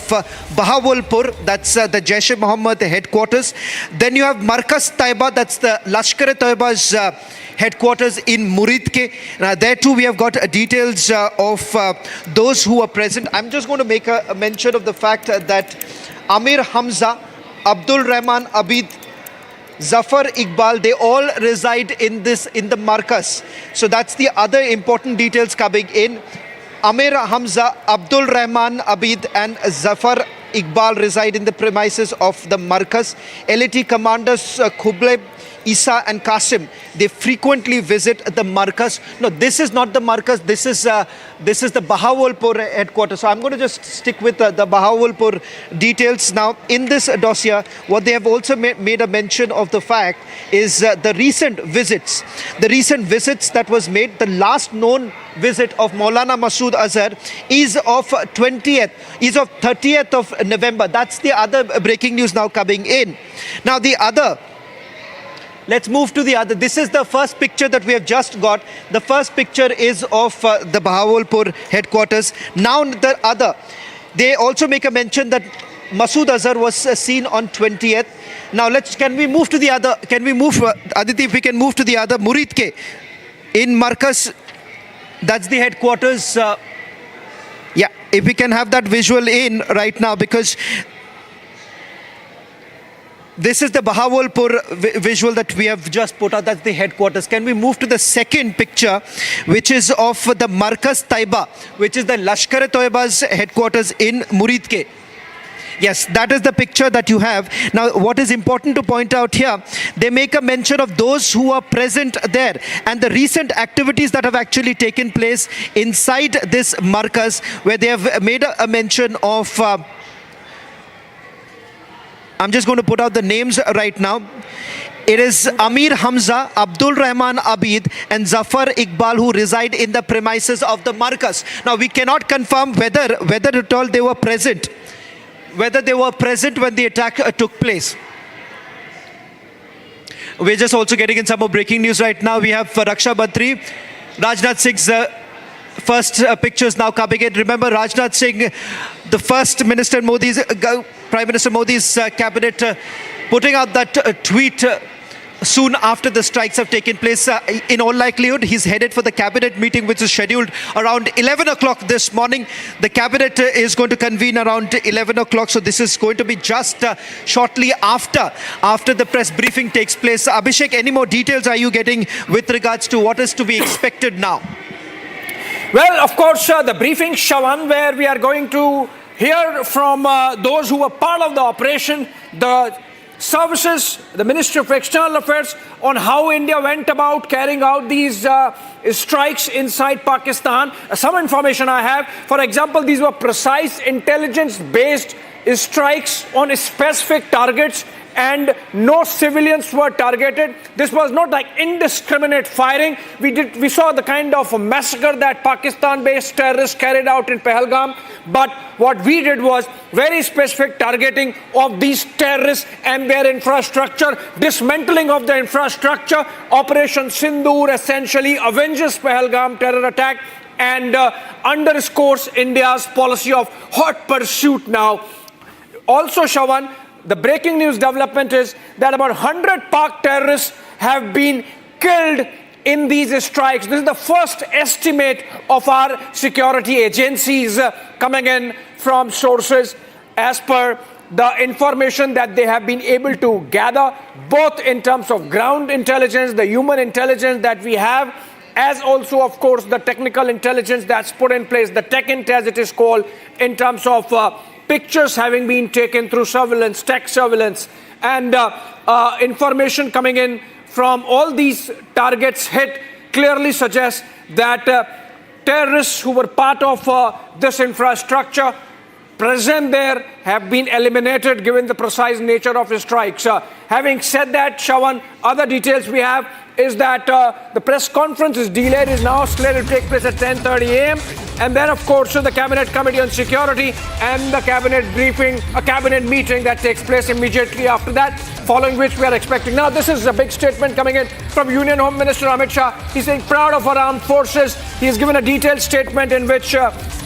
Bahawalpur, that's the Jaish-e-Mohammed headquarters. Then you have Markaz Taiba, that's the Lashkar-e-Taiba's headquarters in Muridke. There too we have got details of those who are present. I'm just going to make a mention of the fact that Amir Hamza, Abdul Rahman Abid, Zafar Iqbal, they all reside in the Markaz. So that's the other important details coming in. Amir Hamza, Abdul Rahman Abid and Zafar Iqbal reside in the premises of the Markaz. LAT commanders Kublai, Isa and Qasim, they frequently visit the Markaz. No, this is not the Markaz, this is the Bahawalpur headquarters. So I'm going to just stick with the Bahawalpur details. Now, in this dossier, what they have also made a mention of the fact is the recent visits. The recent visits that was made, the last known visit of Maulana Masood Azhar is of 30th of November. That's the other breaking news now coming in. Now, the other, let's move to the other. This is the first picture that we have just got. The first picture is of the Bahawalpur headquarters. Now the other, they also make a mention that Masood Azhar was seen on 20th. Now can we move to the other? Can we move, Aditi, if we can move to the other, Muridke in Markaz, that's the headquarters. Yeah, if we can have that visual in right now, because this is the Bahawalpur visual that we have just put out. That's the headquarters. Can we move to the second picture, which is of the Markaz Taiba, which is the Lashkar-e-Taiba's headquarters in Muridke. Yes, that is the picture that you have. Now, what is important to point out here, they make a mention of those who are present there and the recent activities that have actually taken place inside this Markaz, where they have made a mention of I'm just going to put out the names right now. It is Amir Hamza, Abdul Rahman Abid and Zafar Iqbal who reside in the premises of the Markaz. Now, we cannot confirm whether at all they were present, whether they were present when the attack took place. We're just also getting in some more breaking news right now. We have Raksha Mantri, Rajnath Singh's first pictures now coming in. Remember, Rajnath Singh, the first Minister Modi's, Prime Minister Modi's cabinet, putting out that tweet soon after the strikes have taken place. In all likelihood, he's headed for the cabinet meeting, which is scheduled around 11 o'clock this morning. The cabinet is going to convene around 11 o'clock. So this is going to be just shortly after the press briefing takes place. Abhishek, any more details are you getting with regards to what is to be expected now? Well, of course, the briefing, Shawan, where we are going to hear from those who were part of the operation, the services, the Ministry of External Affairs, on how India went about carrying out these strikes inside Pakistan. Some information I have, for example, these were precise intelligence-based strikes on specific targets, and no civilians were targeted. This was not like indiscriminate firing. We saw the kind of massacre that Pakistan-based terrorists carried out in Pahalgam. But what we did was very specific targeting of these terrorists and their infrastructure, dismantling of the infrastructure. Operation Sindoor essentially avenges Pahalgam terror attack and underscores India's policy of hot pursuit now. Also, Shawan, the breaking news development is that about 100 PoK terrorists have been killed in these strikes. This is the first estimate of our security agencies coming in from sources as per the information that they have been able to gather, both in terms of ground intelligence, the human intelligence that we have, as also, of course, the technical intelligence that's put in place, the tech int as it is called, in terms of pictures having been taken through surveillance, tech surveillance, and information coming in from all these targets hit clearly suggests that terrorists who were part of this infrastructure present there have been eliminated given the precise nature of the strikes. Having said that, Shawan, other details we have is that the press conference is delayed, is now slated to take place at 10:30 a.m. And then, of course, the Cabinet Committee on Security and the cabinet briefing, a cabinet meeting that takes place immediately after that, following which we are expecting. Now, this is a big statement coming in from Union Home Minister Amit Shah. He's saying proud of our armed forces. He's given a detailed statement in which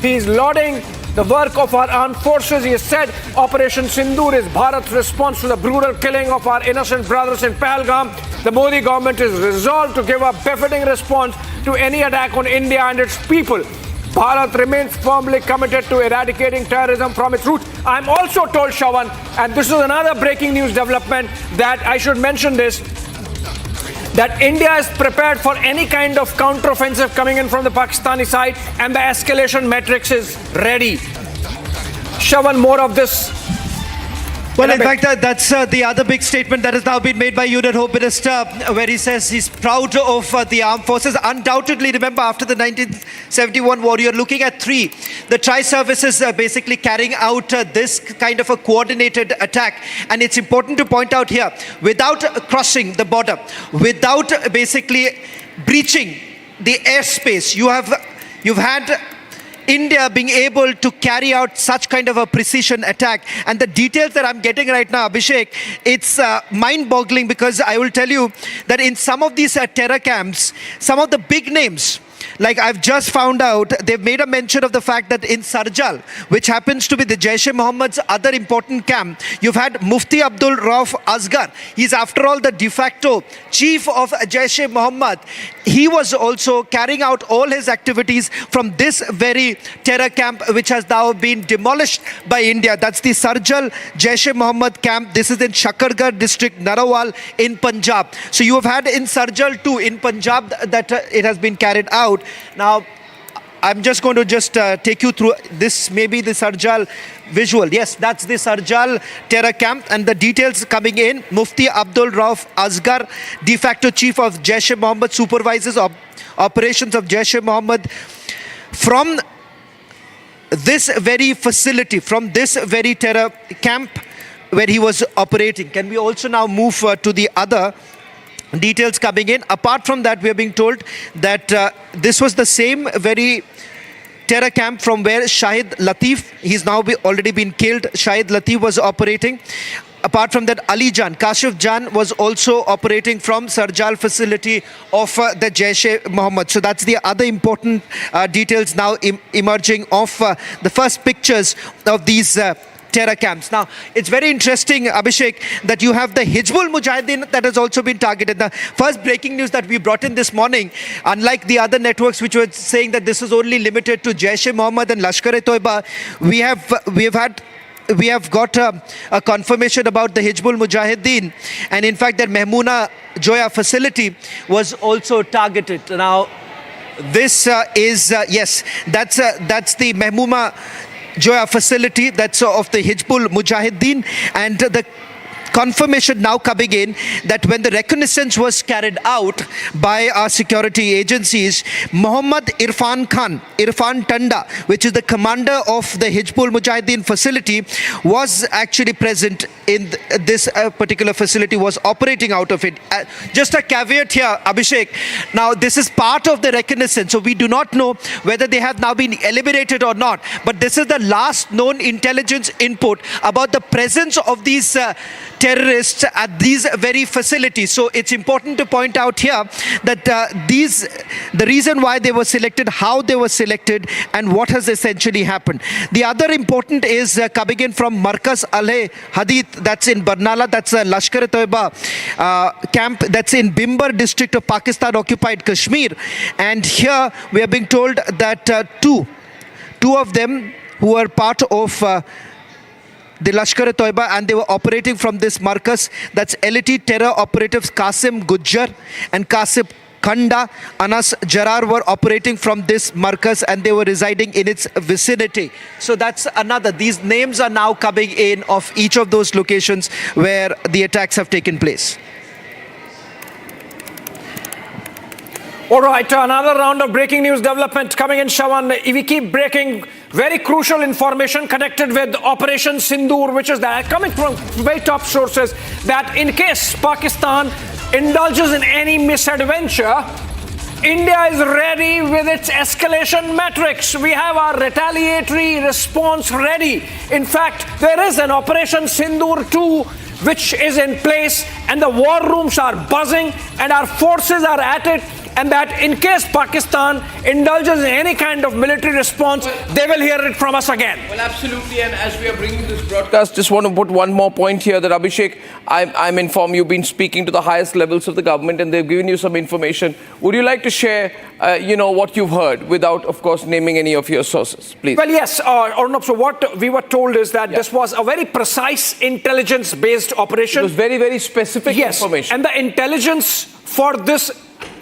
he's lauding the work of our armed forces. He has said Operation Sindoor is Bharat's response to the brutal killing of our innocent brothers in Pahalgam. The Modi government is resolved to give a befitting response to any attack on India and its people. Bharat remains firmly committed to eradicating terrorism from its roots. I'm also told, Shawan, and this is another breaking news development, that I should mention this, that India is prepared for any kind of counteroffensive coming in from the Pakistani side, and the escalation matrix is ready. Shawan, more of this. Well, in fact, that's the other big statement that has now been made by Union Home Minister, where he says he's proud of the armed forces. Undoubtedly, remember, after the 1971 war, you're looking at three. The tri-services basically carrying out this kind of a coordinated attack. And it's important to point out here, without crossing the border, without basically breaching the airspace, you've had India being able to carry out such kind of a precision attack. And the details that I'm getting right now, Abhishek, it's mind-boggling, because I will tell you that in some of these terror camps, some of the big names, like I've just found out, they've made a mention of the fact that in Sarjal, which happens to be the Jaish-e-Mohammed's other important camp, you've had Mufti Abdul Rauf Asghar. He's after all the de facto chief of Jaish-e-Mohammed. He was also carrying out all his activities from this very terror camp, which has now been demolished by India. That's the Sarjal Jaish-e-Mohammed camp. This is in Shakargarh district, Narawal in Punjab. So you have had in Sarjal too, in Punjab, that it has been carried out. Now, I'm just going to take you through this, maybe the Sarjal visual. Yes, that's the Sarjal terror camp, and the details coming in. Mufti Abdul Rauf Asghar, de facto chief of Jaish-e-Mohammed, supervises operations of Jaish-e-Mohammed from this very facility, from this very terror camp where he was operating. Can we also now move to the other details coming in? Apart from that, we are being told that this was the same very terror camp from where Shahid Latif, he's now already been killed, Shahid Latif was operating. Apart from that, Ali Jan, Kashif Jan was also operating from Sarjal facility of the Jaish-e-Mohammed. So that's the other important details now emerging of the first pictures of these terror camps. Now, it's very interesting, Abhishek, that you have the Hizbul Mujahideen that has also been targeted. The first breaking news that we brought in this morning, unlike the other networks which were saying that this is only limited to Jaish-e-Mohammed and Lashkar-e-Toiba, we have got a confirmation about the Hizbul Mujahideen, and in fact that Mehmoona Joya facility was also targeted. Now, this yes, that's the Mehmoona Joya facility, that's of the Hizbul Mujahideen, and the confirmation now coming in that when the reconnaissance was carried out by our security agencies, Muhammad Irfan Tanda, which is the commander of the Hizbul Mujahideen facility, was actually present in this particular facility, was operating out of it. Just a caveat here, Abhishek. Now, this is part of the reconnaissance, so we do not know whether they have now been eliminated or not. But this is the last known intelligence input about the presence of these terrorists at these very facilities. So it's important to point out here that the reason why they were selected, how they were selected, and what has essentially happened. The other important is coming in from Markaz Al-Hadith, that's in Barnala, that's a Lashkar-e-Toiba camp, that's in Bimbar district of Pakistan occupied Kashmir. And here we are being told that two of them who are part of the Lashkar-e-Toiba, and they were operating from this Markaz, that's elite terror operatives Qasim Gujjar and Qasim Khanda Anas Jarar were operating from this Markaz, and they were residing in its vicinity. So that's another. These names are now coming in of each of those locations where the attacks have taken place. All right, another round of breaking news development coming in, Shawan. We keep breaking very crucial information connected with Operation Sindoor, which is that coming from very top sources, that in case Pakistan indulges in any misadventure, India is ready with its escalation metrics. We have our retaliatory response ready. In fact, there is an Operation Sindoor 2 which is in place, and the war rooms are buzzing, and our forces are at it. And that in case Pakistan indulges in any kind of military response, they will hear it from us again. Well, absolutely. And as we are bringing this broadcast, just want to put one more point here that, Abhishek, I'm informed you've been speaking to the highest levels of the government and they've given you some information. Would you like to share, what you've heard without, of course, naming any of your sources, please? Well, yes, Arnab. So what we were told is that this was a very precise intelligence-based operation. It was very, very specific information. And the intelligence for this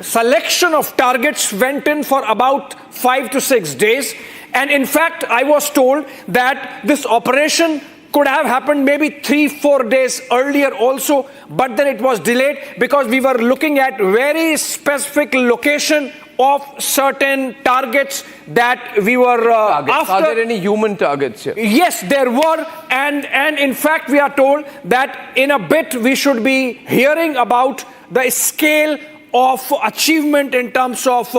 selection of targets went in for about 5 to 6 days. And in fact, I was told that this operation could have happened maybe 3-4 days earlier also, but then it was delayed because we were looking at very specific location of certain targets that we were after. Are there any human targets here? Yes, there were, and in fact we are told that in a bit we should be hearing about the scale of achievement in terms of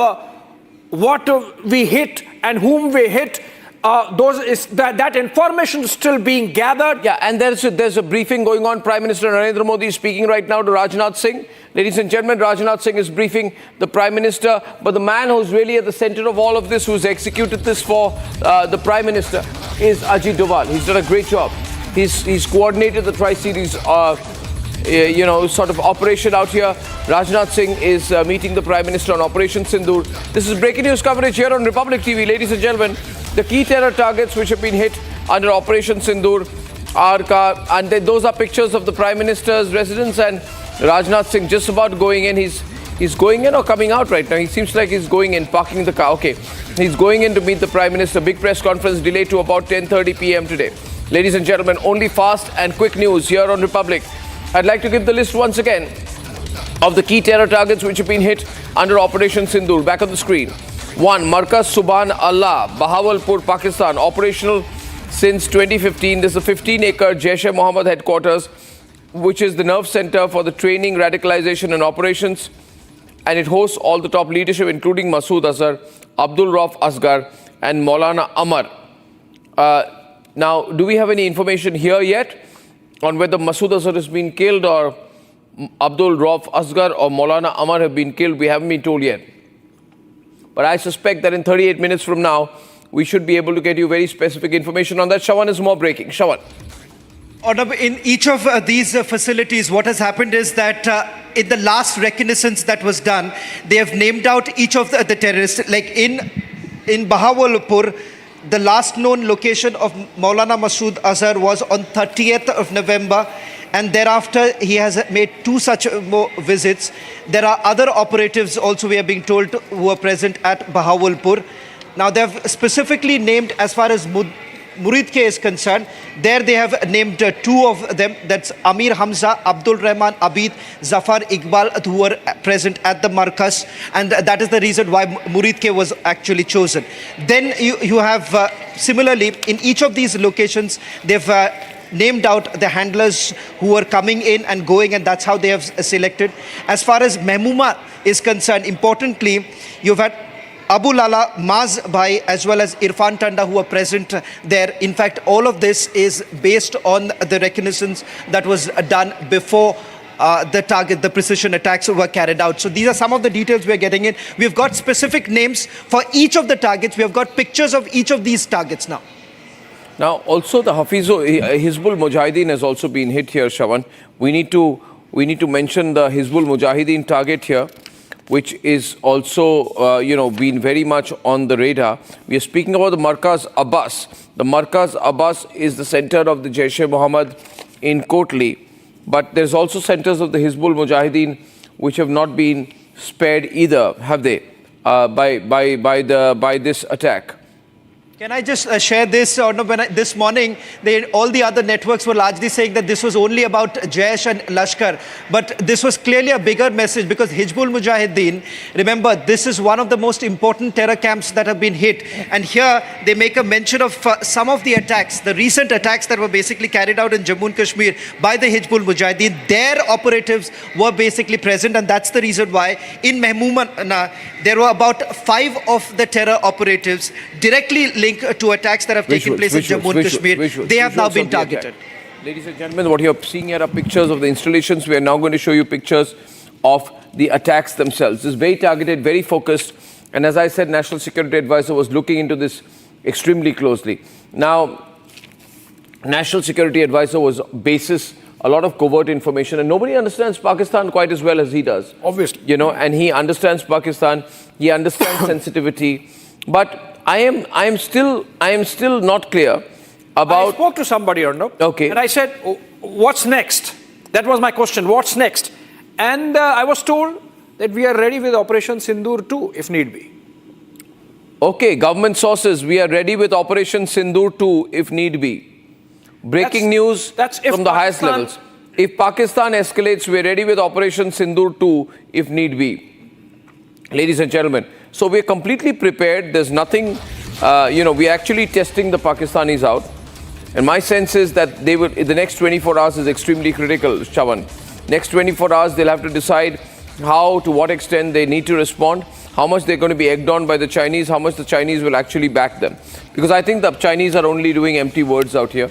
what we hit and whom we hit. That information is still being gathered. Yeah, and there's a briefing going on. Prime Minister Narendra Modi is speaking right now to Rajnath Singh. Ladies and gentlemen, Rajnath Singh is briefing the Prime Minister, but the man who's really at the center of all of this, who's executed this for the Prime Minister, is Ajit Doval. He's done a great job. He's coordinated the Tri-Series sort of operation out here. Rajnath Singh is meeting the Prime Minister on Operation Sindoor. This is breaking news coverage here on Republic TV. Ladies and gentlemen, the key terror targets which have been hit under Operation Sindoor are, and those are pictures of the Prime Minister's residence, and Rajnath Singh just about going in. He's going in or coming out right now? He seems like he's going in, parking the car. Okay. He's going in to meet the Prime Minister. Big press conference delayed to about 10:30 p.m. today. Ladies and gentlemen, only fast and quick news here on Republic. I'd like to give the list once again of the key terror targets which have been hit under Operation Sindoor. Back on the screen. 1. Markaz Subhan Allah, Bahawalpur, Pakistan. Operational since 2015. This is a 15-acre Jaish-e-Mohammed headquarters, which is the nerve center for the training, radicalization and operations. And it hosts all the top leadership, including Masood Azhar, Abdul Rauf Asghar and Maulana Amar. Now, do we have any information here yet on whether Masood Azhar has been killed or Abdul Rauf Asghar or Maulana Amar have been killed? We haven't been told yet. But I suspect that in 38 minutes from now, we should be able to get you very specific information on that. Shawan is more breaking. Shawan. Arnab, in each of these facilities, what has happened is that in the last reconnaissance that was done, they have named out each of the terrorists. Like in Bahawalpur, the last known location of Maulana Masood Azhar was on 30th of November. And thereafter, he has made 2 such more visits. There are other operatives also, we are being told, who are present at Bahawalpur. Now, they have specifically named, as far as Muridke is concerned, there they have named 2 of them. That's Amir Hamza, Abdul Rahman Abid, Zafar Iqbal, who were present at the Markas. And that is the reason why Muridke was actually chosen. Then you have, similarly, in each of these locations, they've named out the handlers who are coming in and going, and that's how they have selected. As far as Mehmuma is concerned, importantly, you've had Abu Lala, Maz Bhai, as well as Irfan Tanda, who are present there. In fact, all of this is based on the reconnaissance that was done before the precision attacks were carried out. So these are some of the details we're getting in. We've got specific names for each of the targets. We have got pictures of each of these targets now. Now, also the Hizbul Mujahideen has also been hit here, Shawan. We need to mention the Hizbul Mujahideen target here, which is also, been very much on the radar. We are speaking about the Markaz Abbas. The Markaz Abbas is the center of the Jaish-e-Mohammed in Kotli, but there's also centers of the Hizbul Mujahideen which have not been spared either, have they, by this attack? Can I just share this? This morning, all the other networks were largely saying that this was only about Jaish and Lashkar. But this was clearly a bigger message because Hizbul Mujahideen, remember, this is one of the most important terror camps that have been hit. And here, they make a mention of some of the attacks, the recent attacks that were basically carried out in Jammu and Kashmir by the Hizbul Mujahideen. Their operatives were basically present, and that's the reason why in Mehmuma, there were about 5 of the terror operatives directly linked to attacks that have taken place in Jammu and Kashmir. They have now been targeted. Ladies and gentlemen, what you're seeing here are pictures of the installations. We are now going to show you pictures of the attacks themselves. This is very targeted, very focused. And as I said, National Security Advisor was looking into this extremely closely. Now, National Security Advisor was basis a lot of covert information, and nobody understands Pakistan quite as well as he does. Obviously. And he understands Pakistan, he understands sensitivity. But I am still not clear about... I spoke to somebody, Arnab. Okay. And I said, what's next? That was my question, what's next? And I was told that we are ready with Operation Sindoor 2, if need be. Okay, government sources, we are ready with Operation Sindoor 2, if need be. Breaking news from the highest levels. If Pakistan escalates, we are ready with Operation Sindoor 2, if need be. Ladies and gentlemen, so we are completely prepared. There's nothing, we are actually testing the Pakistanis out. And my sense is that they will, the next 24 hours is extremely critical, Shawan. Next 24 hours, they'll have to decide how, to what extent they need to respond, how much they're going to be egged on by the Chinese, how much the Chinese will actually back them. Because I think the Chinese are only doing empty words out here.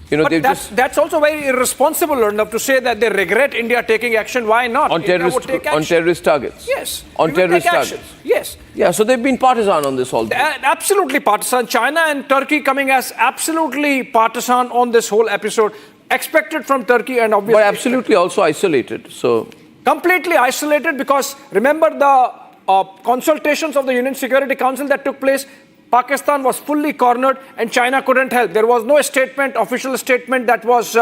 But that's also very irresponsible enough to say that they regret India taking action. Why not? On terrorist targets. Yes. On terrorist targets. Yes. Yeah, so they've been partisan on this all. Absolutely partisan. China and Turkey coming as absolutely partisan on this whole episode. Expected from Turkey and obviously... But absolutely also isolated. So completely isolated because remember the consultations of the Union Security Council that took place. Pakistan was fully cornered and China couldn't help. There was no statement, official statement that was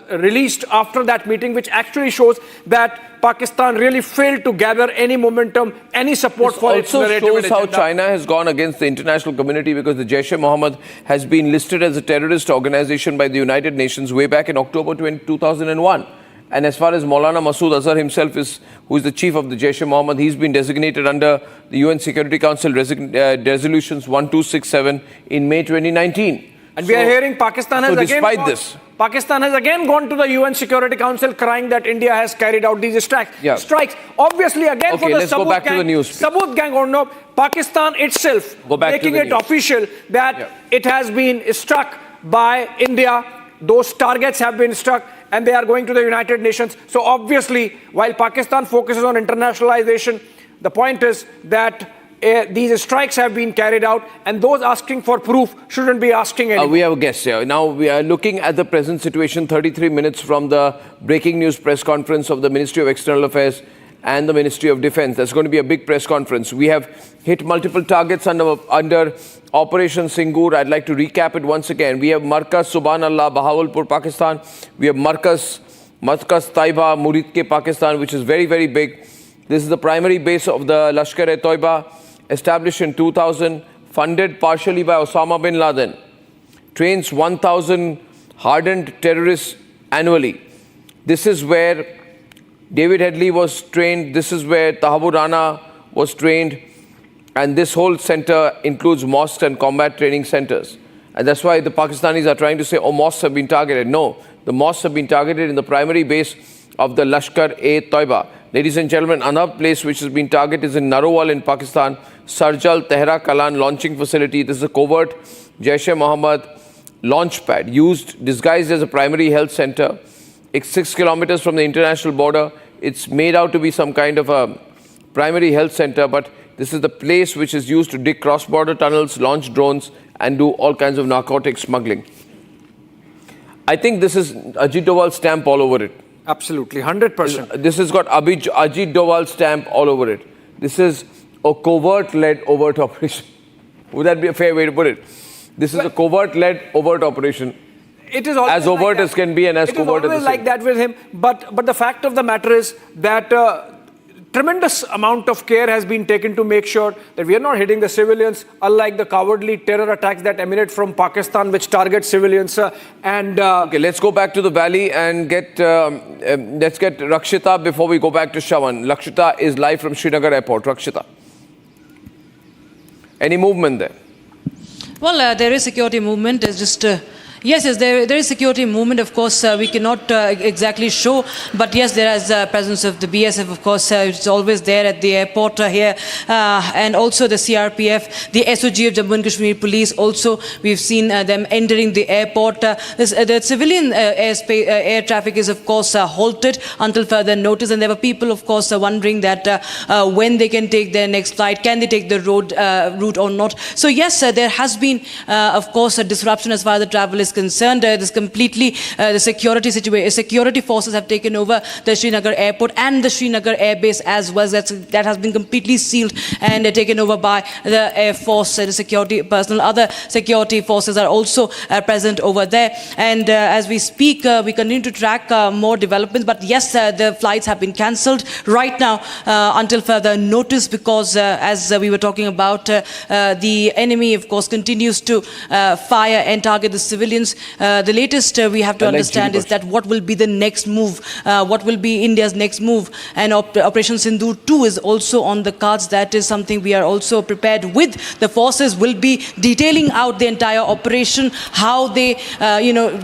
released after that meeting, which actually shows that Pakistan really failed to gather any momentum, any support for its narrative. Also shows how China has gone against the international community because the Jaish-e-Mohammed has been listed as a terrorist organization by the United Nations way back in October 2001. And as far as Maulana Masood Azhar himself who is the chief of the Jaish-e-Mohammed, he's been designated under the UN Security Council resolutions 1267 in May 2019. And we are hearing Pakistan has Pakistan has again gone to the UN Security Council crying that India has carried out these strikes. Obviously, again for the Sabut gang or no, Pakistan itself making it official that it has been struck by India. Those targets have been struck and they are going to the United Nations. So obviously, while Pakistan focuses on internationalization, the point is that these strikes have been carried out, and those asking for proof shouldn't be asking anymore. We have a guest here. Now we are looking at the present situation 33 minutes from the breaking news press conference of the Ministry of External Affairs and the Ministry of Defence. That's going to be a big press conference. We have hit multiple targets under Operation Sindoor. I'd like to recap it once again. We have Markaz Subhanallah, Bahawalpur, Pakistan. We have Markaz Taiba, Muridke, Pakistan, which is very, very big. This is the primary base of the Lashkar-e-Toiba, established in 2000, funded partially by Osama bin Laden. Trains 1,000 hardened terrorists annually. This is where David Headley was trained. This is where Tahabur Rana was trained. And this whole center includes mosques and combat training centers. And that's why the Pakistanis are trying to say, oh, mosques have been targeted. No, the mosques have been targeted in the primary base of the Lashkar-e-Toiba. Ladies and gentlemen, another place which has been targeted is in Narowal in Pakistan, Sarjal Tehra Kalan launching facility. This is a covert Jaish-e-Mohammed launch pad disguised as a primary health center. It's 6 kilometers from the international border. It's made out to be some kind of a primary health center, but this is the place which is used to dig cross-border tunnels, launch drones, and do all kinds of narcotic smuggling. I think this is Ajit Doval's stamp all over it. Absolutely, 100%. This has got Ajit Doval's stamp all over it. This is a covert-led overt operation. Would that be a fair way to put it? This is a covert-led overt operation. It is as overt as can be and as covert as it is always like that with him. But the fact of the matter is that tremendous amount of care has been taken to make sure that we are not hitting the civilians, unlike the cowardly terror attacks that emanate from Pakistan, which target civilians. Okay, let's go back to the valley and let's get Rakshita before we go back to Shawan. Rakshita is live from Srinagar Airport. Rakshita, any movement there? Well, there is security movement. It's just... Yes, there is security movement, of course, we cannot exactly show, but yes, there is presence of the BSF, of course, it's always there at the airport here, and also the CRPF, the SOG of Jammu and Kashmir Police, also we've seen them entering the airport. The civilian air traffic is, of course, halted until further notice, and there were people, of course, wondering that when they can take their next flight, can they take the route or not. So yes, there has been, of course, a disruption as far as the travel is concerned. This completely the security forces have taken over the Srinagar airport and the Srinagar air base as well. That has been completely sealed and taken over by the air force, the security personnel. Other security forces are also present over there, and as we speak we continue to track more developments, but yes, the flights have been cancelled right now until further notice, because as we were talking about, the enemy, of course, continues to fire and target the civilians. The latest we have to understand is that what will be the next move, what will be India's next move, and Operation Sindoor 2 is also on the cards. That is something we are also prepared with. The forces will be detailing out the entire operation, how they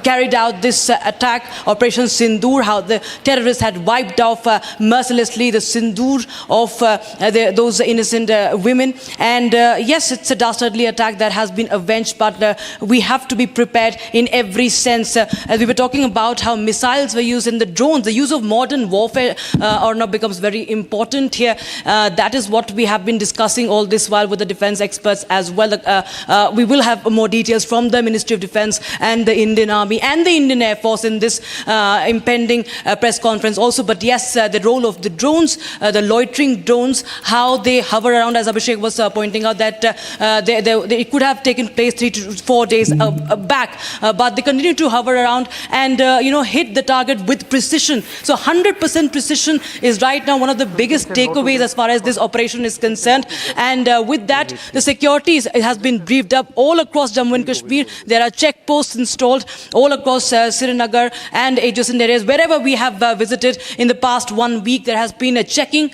carried out this attack, Operation Sindoor, how the terrorists had wiped off mercilessly the Sindoor of those innocent women. And yes, it's a dastardly attack that has been avenged, but we have to be prepared in every sense. As we were talking about how missiles were used in the drones, the use of modern warfare Arnab becomes very important here. That is what we have been discussing all this while with the defense experts as well. We will have more details from the Ministry of Defense and the Indian Army and the Indian Air Force in this impending press conference also. But yes, the role of the drones, the loitering drones, how they hover around, as Abhishek was pointing out, that it could have taken place 3 to 4 days back, but they continue to hover around and hit the target with precision. So 100% precision is right now one of the biggest takeaways as far as this operation is concerned. And with that, the security has been briefed up all across Jammu and Kashmir. There are checkposts installed all across Srinagar and adjacent areas. Wherever we have visited in the past 1 week, there has been a checking.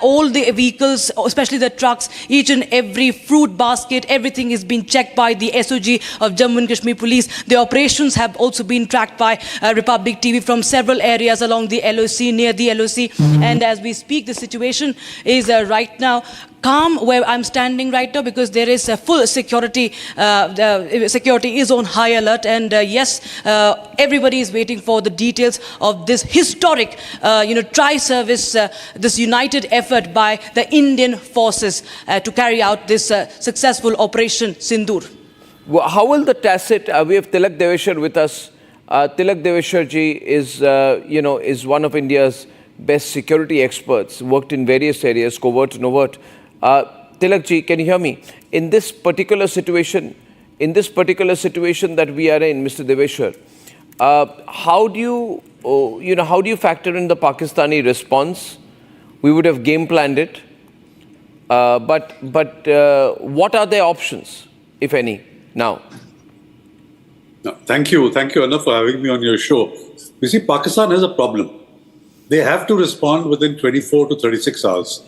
All the vehicles, especially the trucks, each and every fruit basket, everything is being checked by the SOG of Jammu and Kashmir Police. The operations have also been tracked by Republic TV from several areas along the LOC, near the LOC. And as we speak, the situation is right now calm where I'm standing right now, because there is a full security. Security is on high alert, and yes, everybody is waiting for the details of this historic, tri-service, this united effort by the Indian forces to carry out this successful Operation Sindoor. Well, how will the tacit? We have Tilak Deveshwar with us. Tilak Deveshwar ji is, is one of India's best security experts. Worked in various areas, covert and overt. Tilak ji, can you hear me? In this particular situation that we are in, Mr. Deveshwar, how do you factor in the Pakistani response? We would have game planned it, but what are their options, if any, now? No, thank you, Arnab, for having me on your show. You see, Pakistan has a problem. They have to respond within 24 to 36 hours.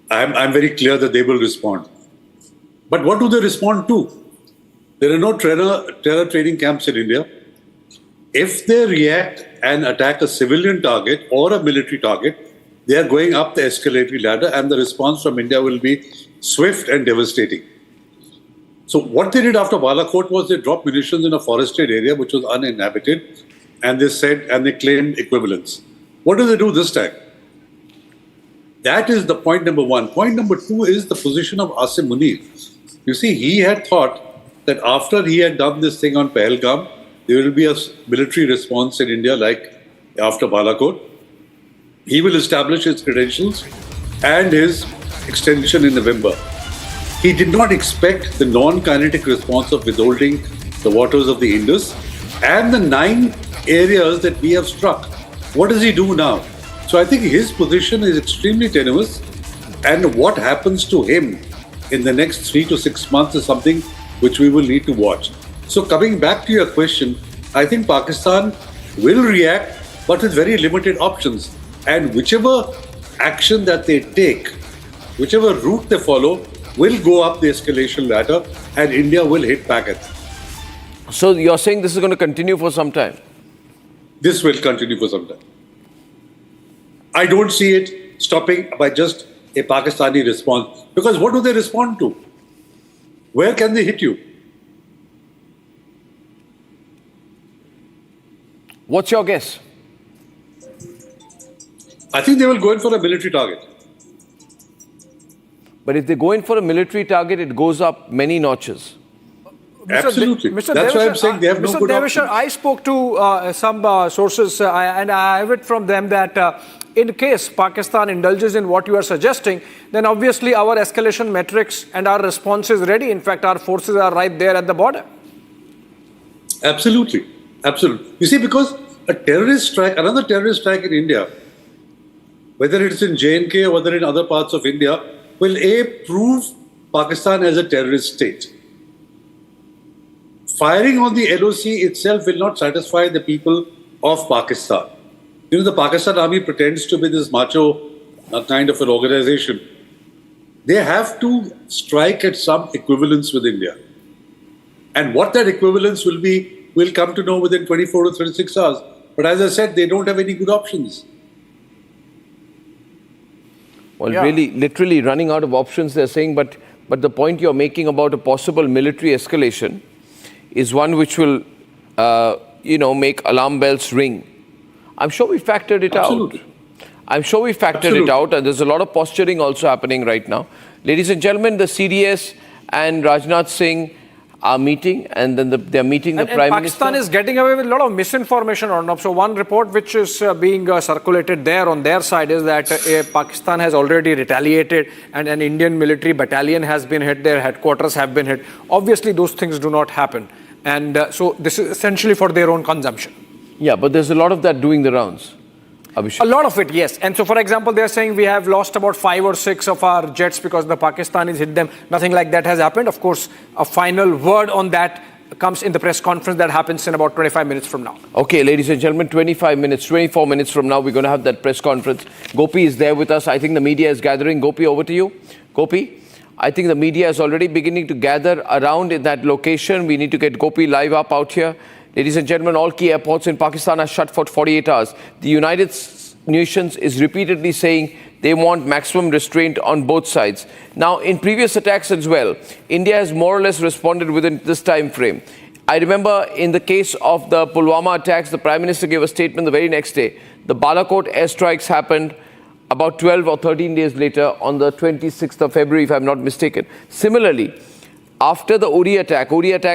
I'm very clear that they will respond. But what do they respond to? There are no terror training camps in India. If they react and attack a civilian target or a military target, they are going up the escalatory ladder, and the response from India will be swift and devastating. So what they did after Balakot was they dropped munitions in a forested area which was uninhabited, and they claimed equivalence. What do they do this time? That is the point number one. Point number two is the position of Asim Munir. You see, he had thought that after he had done this thing on Pahalgam, there will be a military response in India like after Balakot. He will establish his credentials and his extension in November. He did not expect the non-kinetic response of withholding the waters of the Indus and the 9 areas that we have struck. What does he do now? So I think his position is extremely tenuous, and what happens to him in the next 3 to 6 months is something which we will need to watch. So coming back to your question, I think Pakistan will react, but with very limited options. And whichever action that they take, whichever route they follow, will go up the escalation ladder, and India will hit back at them. So you're saying this is going to continue for some time? This will continue for some time. I don't see it stopping by just a Pakistani response. Because what do they respond to? Where can they hit you? What's your guess? I think they will go in for a military target. But if they go in for a military target, it goes up many notches. Absolutely. That's why I'm saying they have no good options. Mr. Deveshwar, I spoke to some sources and I have it from them that in case Pakistan indulges in what you are suggesting, then obviously our escalation metrics and our response is ready. In fact, our forces are right there at the border. Absolutely. Absolutely. You see, because a terrorist strike, another terrorist strike in India, whether it's in J&K or whether in other parts of India, will prove Pakistan as a terrorist state. Firing on the LOC itself will not satisfy the people of Pakistan. You know, the Pakistan army pretends to be this macho kind of an organization. They have to strike at some equivalence with India. And what that equivalence will be, we'll come to know within 24 to 36 hours. But as I said, they don't have any good options. Well, really, literally running out of options, they're saying, but the point you're making about a possible military escalation is one which will, make alarm bells ring. I'm sure we factored it Absolutely. out. I'm sure we factored it out, and there's a lot of posturing also happening right now. Ladies and gentlemen, the CDS and Rajnath Singh are meeting, and then they're meeting the Prime Minister. Pakistan is getting away with a lot of misinformation, Arnab. So one report which is being circulated there on their side is that Pakistan has already retaliated and an Indian military battalion has been hit, their headquarters have been hit. Obviously, those things do not happen. And so this is essentially for their own consumption. Yeah, but there's a lot of that doing the rounds. Abhishek. A lot of it, yes. And so, for example, they're saying we have lost about 5 or 6 of our jets because the Pakistanis hit them. Nothing like that has happened. Of course, a final word on that comes in the press conference that happens in about 25 minutes from now. Okay, ladies and gentlemen, 24 minutes from now, we're going to have that press conference. Gopi is there with us. I think the media is gathering. Gopi, over to you. Gopi, I think the media is already beginning to gather around in that location. We need to get Gopi live up out here. Ladies and gentlemen, all key airports in Pakistan are shut for 48 hours. The United Nations is repeatedly saying they want maximum restraint on both sides. Now, in previous attacks as well, India has more or less responded within this time frame. I remember in the case of the Pulwama attacks, the Prime Minister gave a statement the very next day. The Balakot airstrikes happened about 12 or 13 days later on the 26th of February, if I'm not mistaken. Similarly, after the Uri attack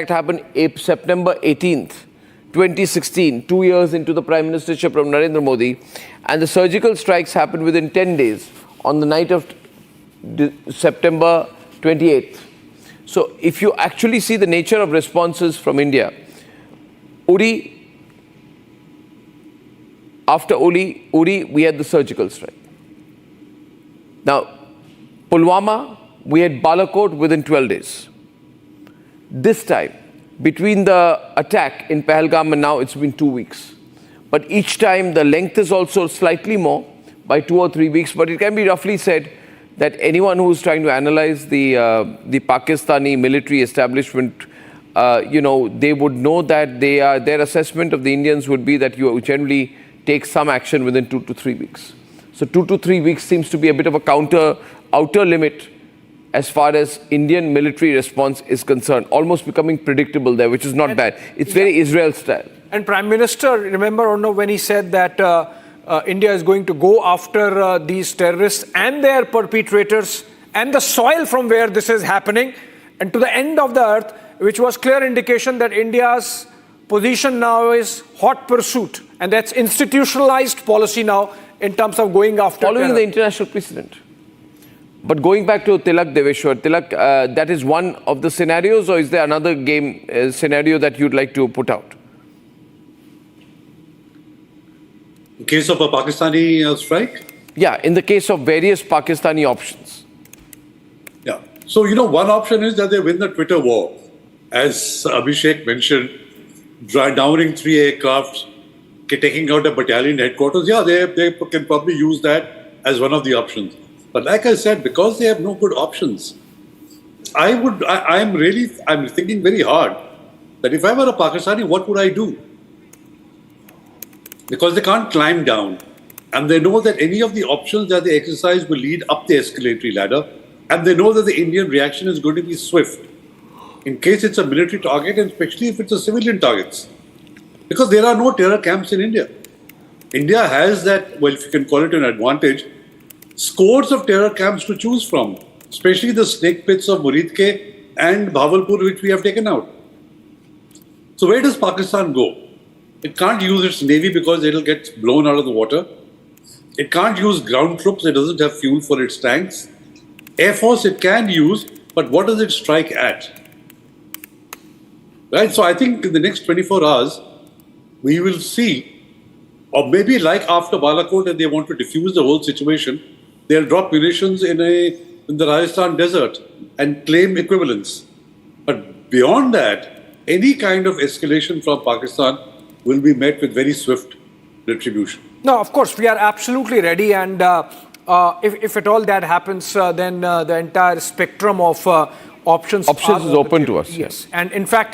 happened September 18th, 2016, 2 years into the Prime Ministership of Narendra Modi, and the surgical strikes happened within 10 days on the night of September 28th. So if you actually see the nature of responses from India, after Uri, we had the surgical strike. Now, Pulwama, we had Balakot within 12 days. This time, between the attack in Pahalgam and now, it's been 2 weeks. But each time, the length is also slightly more, by 2 or 3 weeks. But it can be roughly said that anyone who is trying to analyze the Pakistani military establishment, they would know that their assessment of the Indians would be that you generally take some action within 2 to 3 weeks. So 2 to 3 weeks seems to be a bit of a outer limit as far as Indian military response is concerned, almost becoming predictable there, which is not bad. It's very Israel style. And Prime Minister, remember, Arnab, when he said that India is going to go after these terrorists and their perpetrators and the soil from where this is happening and to the end of the earth, which was clear indication that India's position now is hot pursuit, and that's institutionalized policy now in terms of going after following terror. the international precedent. But going back to Tilak Deveshwar, Tilak, that is one of the scenarios, or is there another scenario that you'd like to put out? In case of a Pakistani strike? Yeah, in the case of various Pakistani options. Yeah. So, one option is that they win the Twitter war. As Abhishek mentioned, downing 3 aircraft, taking out a battalion headquarters. Yeah, they can probably use that as one of the options. But like I said, because they have no good options, I'm thinking very hard that if I were a Pakistani, what would I do? Because they can't climb down. And they know that any of the options that they exercise will lead up the escalatory ladder. And they know that the Indian reaction is going to be swift. In case it's a military target, and especially if it's a civilian target. Because there are no terror camps in India. India has that, well, if you can call it an advantage, scores of terror camps to choose from, especially the snake pits of Muridke and Bhavalpur, which we have taken out. So where does Pakistan go? It can't use its navy because it'll get blown out of the water. It can't use ground troops. It doesn't have fuel for its tanks. Air Force it can use, but what does it strike at? Right? So I think in the next 24 hours, we will see, or maybe like after Balakot and they want to diffuse the whole situation, they'll drop munitions in the Rajasthan desert and claim equivalence. But beyond that, any kind of escalation from Pakistan will be met with very swift retribution. No, of course, we are absolutely ready. And if at all that happens, then the entire spectrum of options is open to us. Yes. And in fact,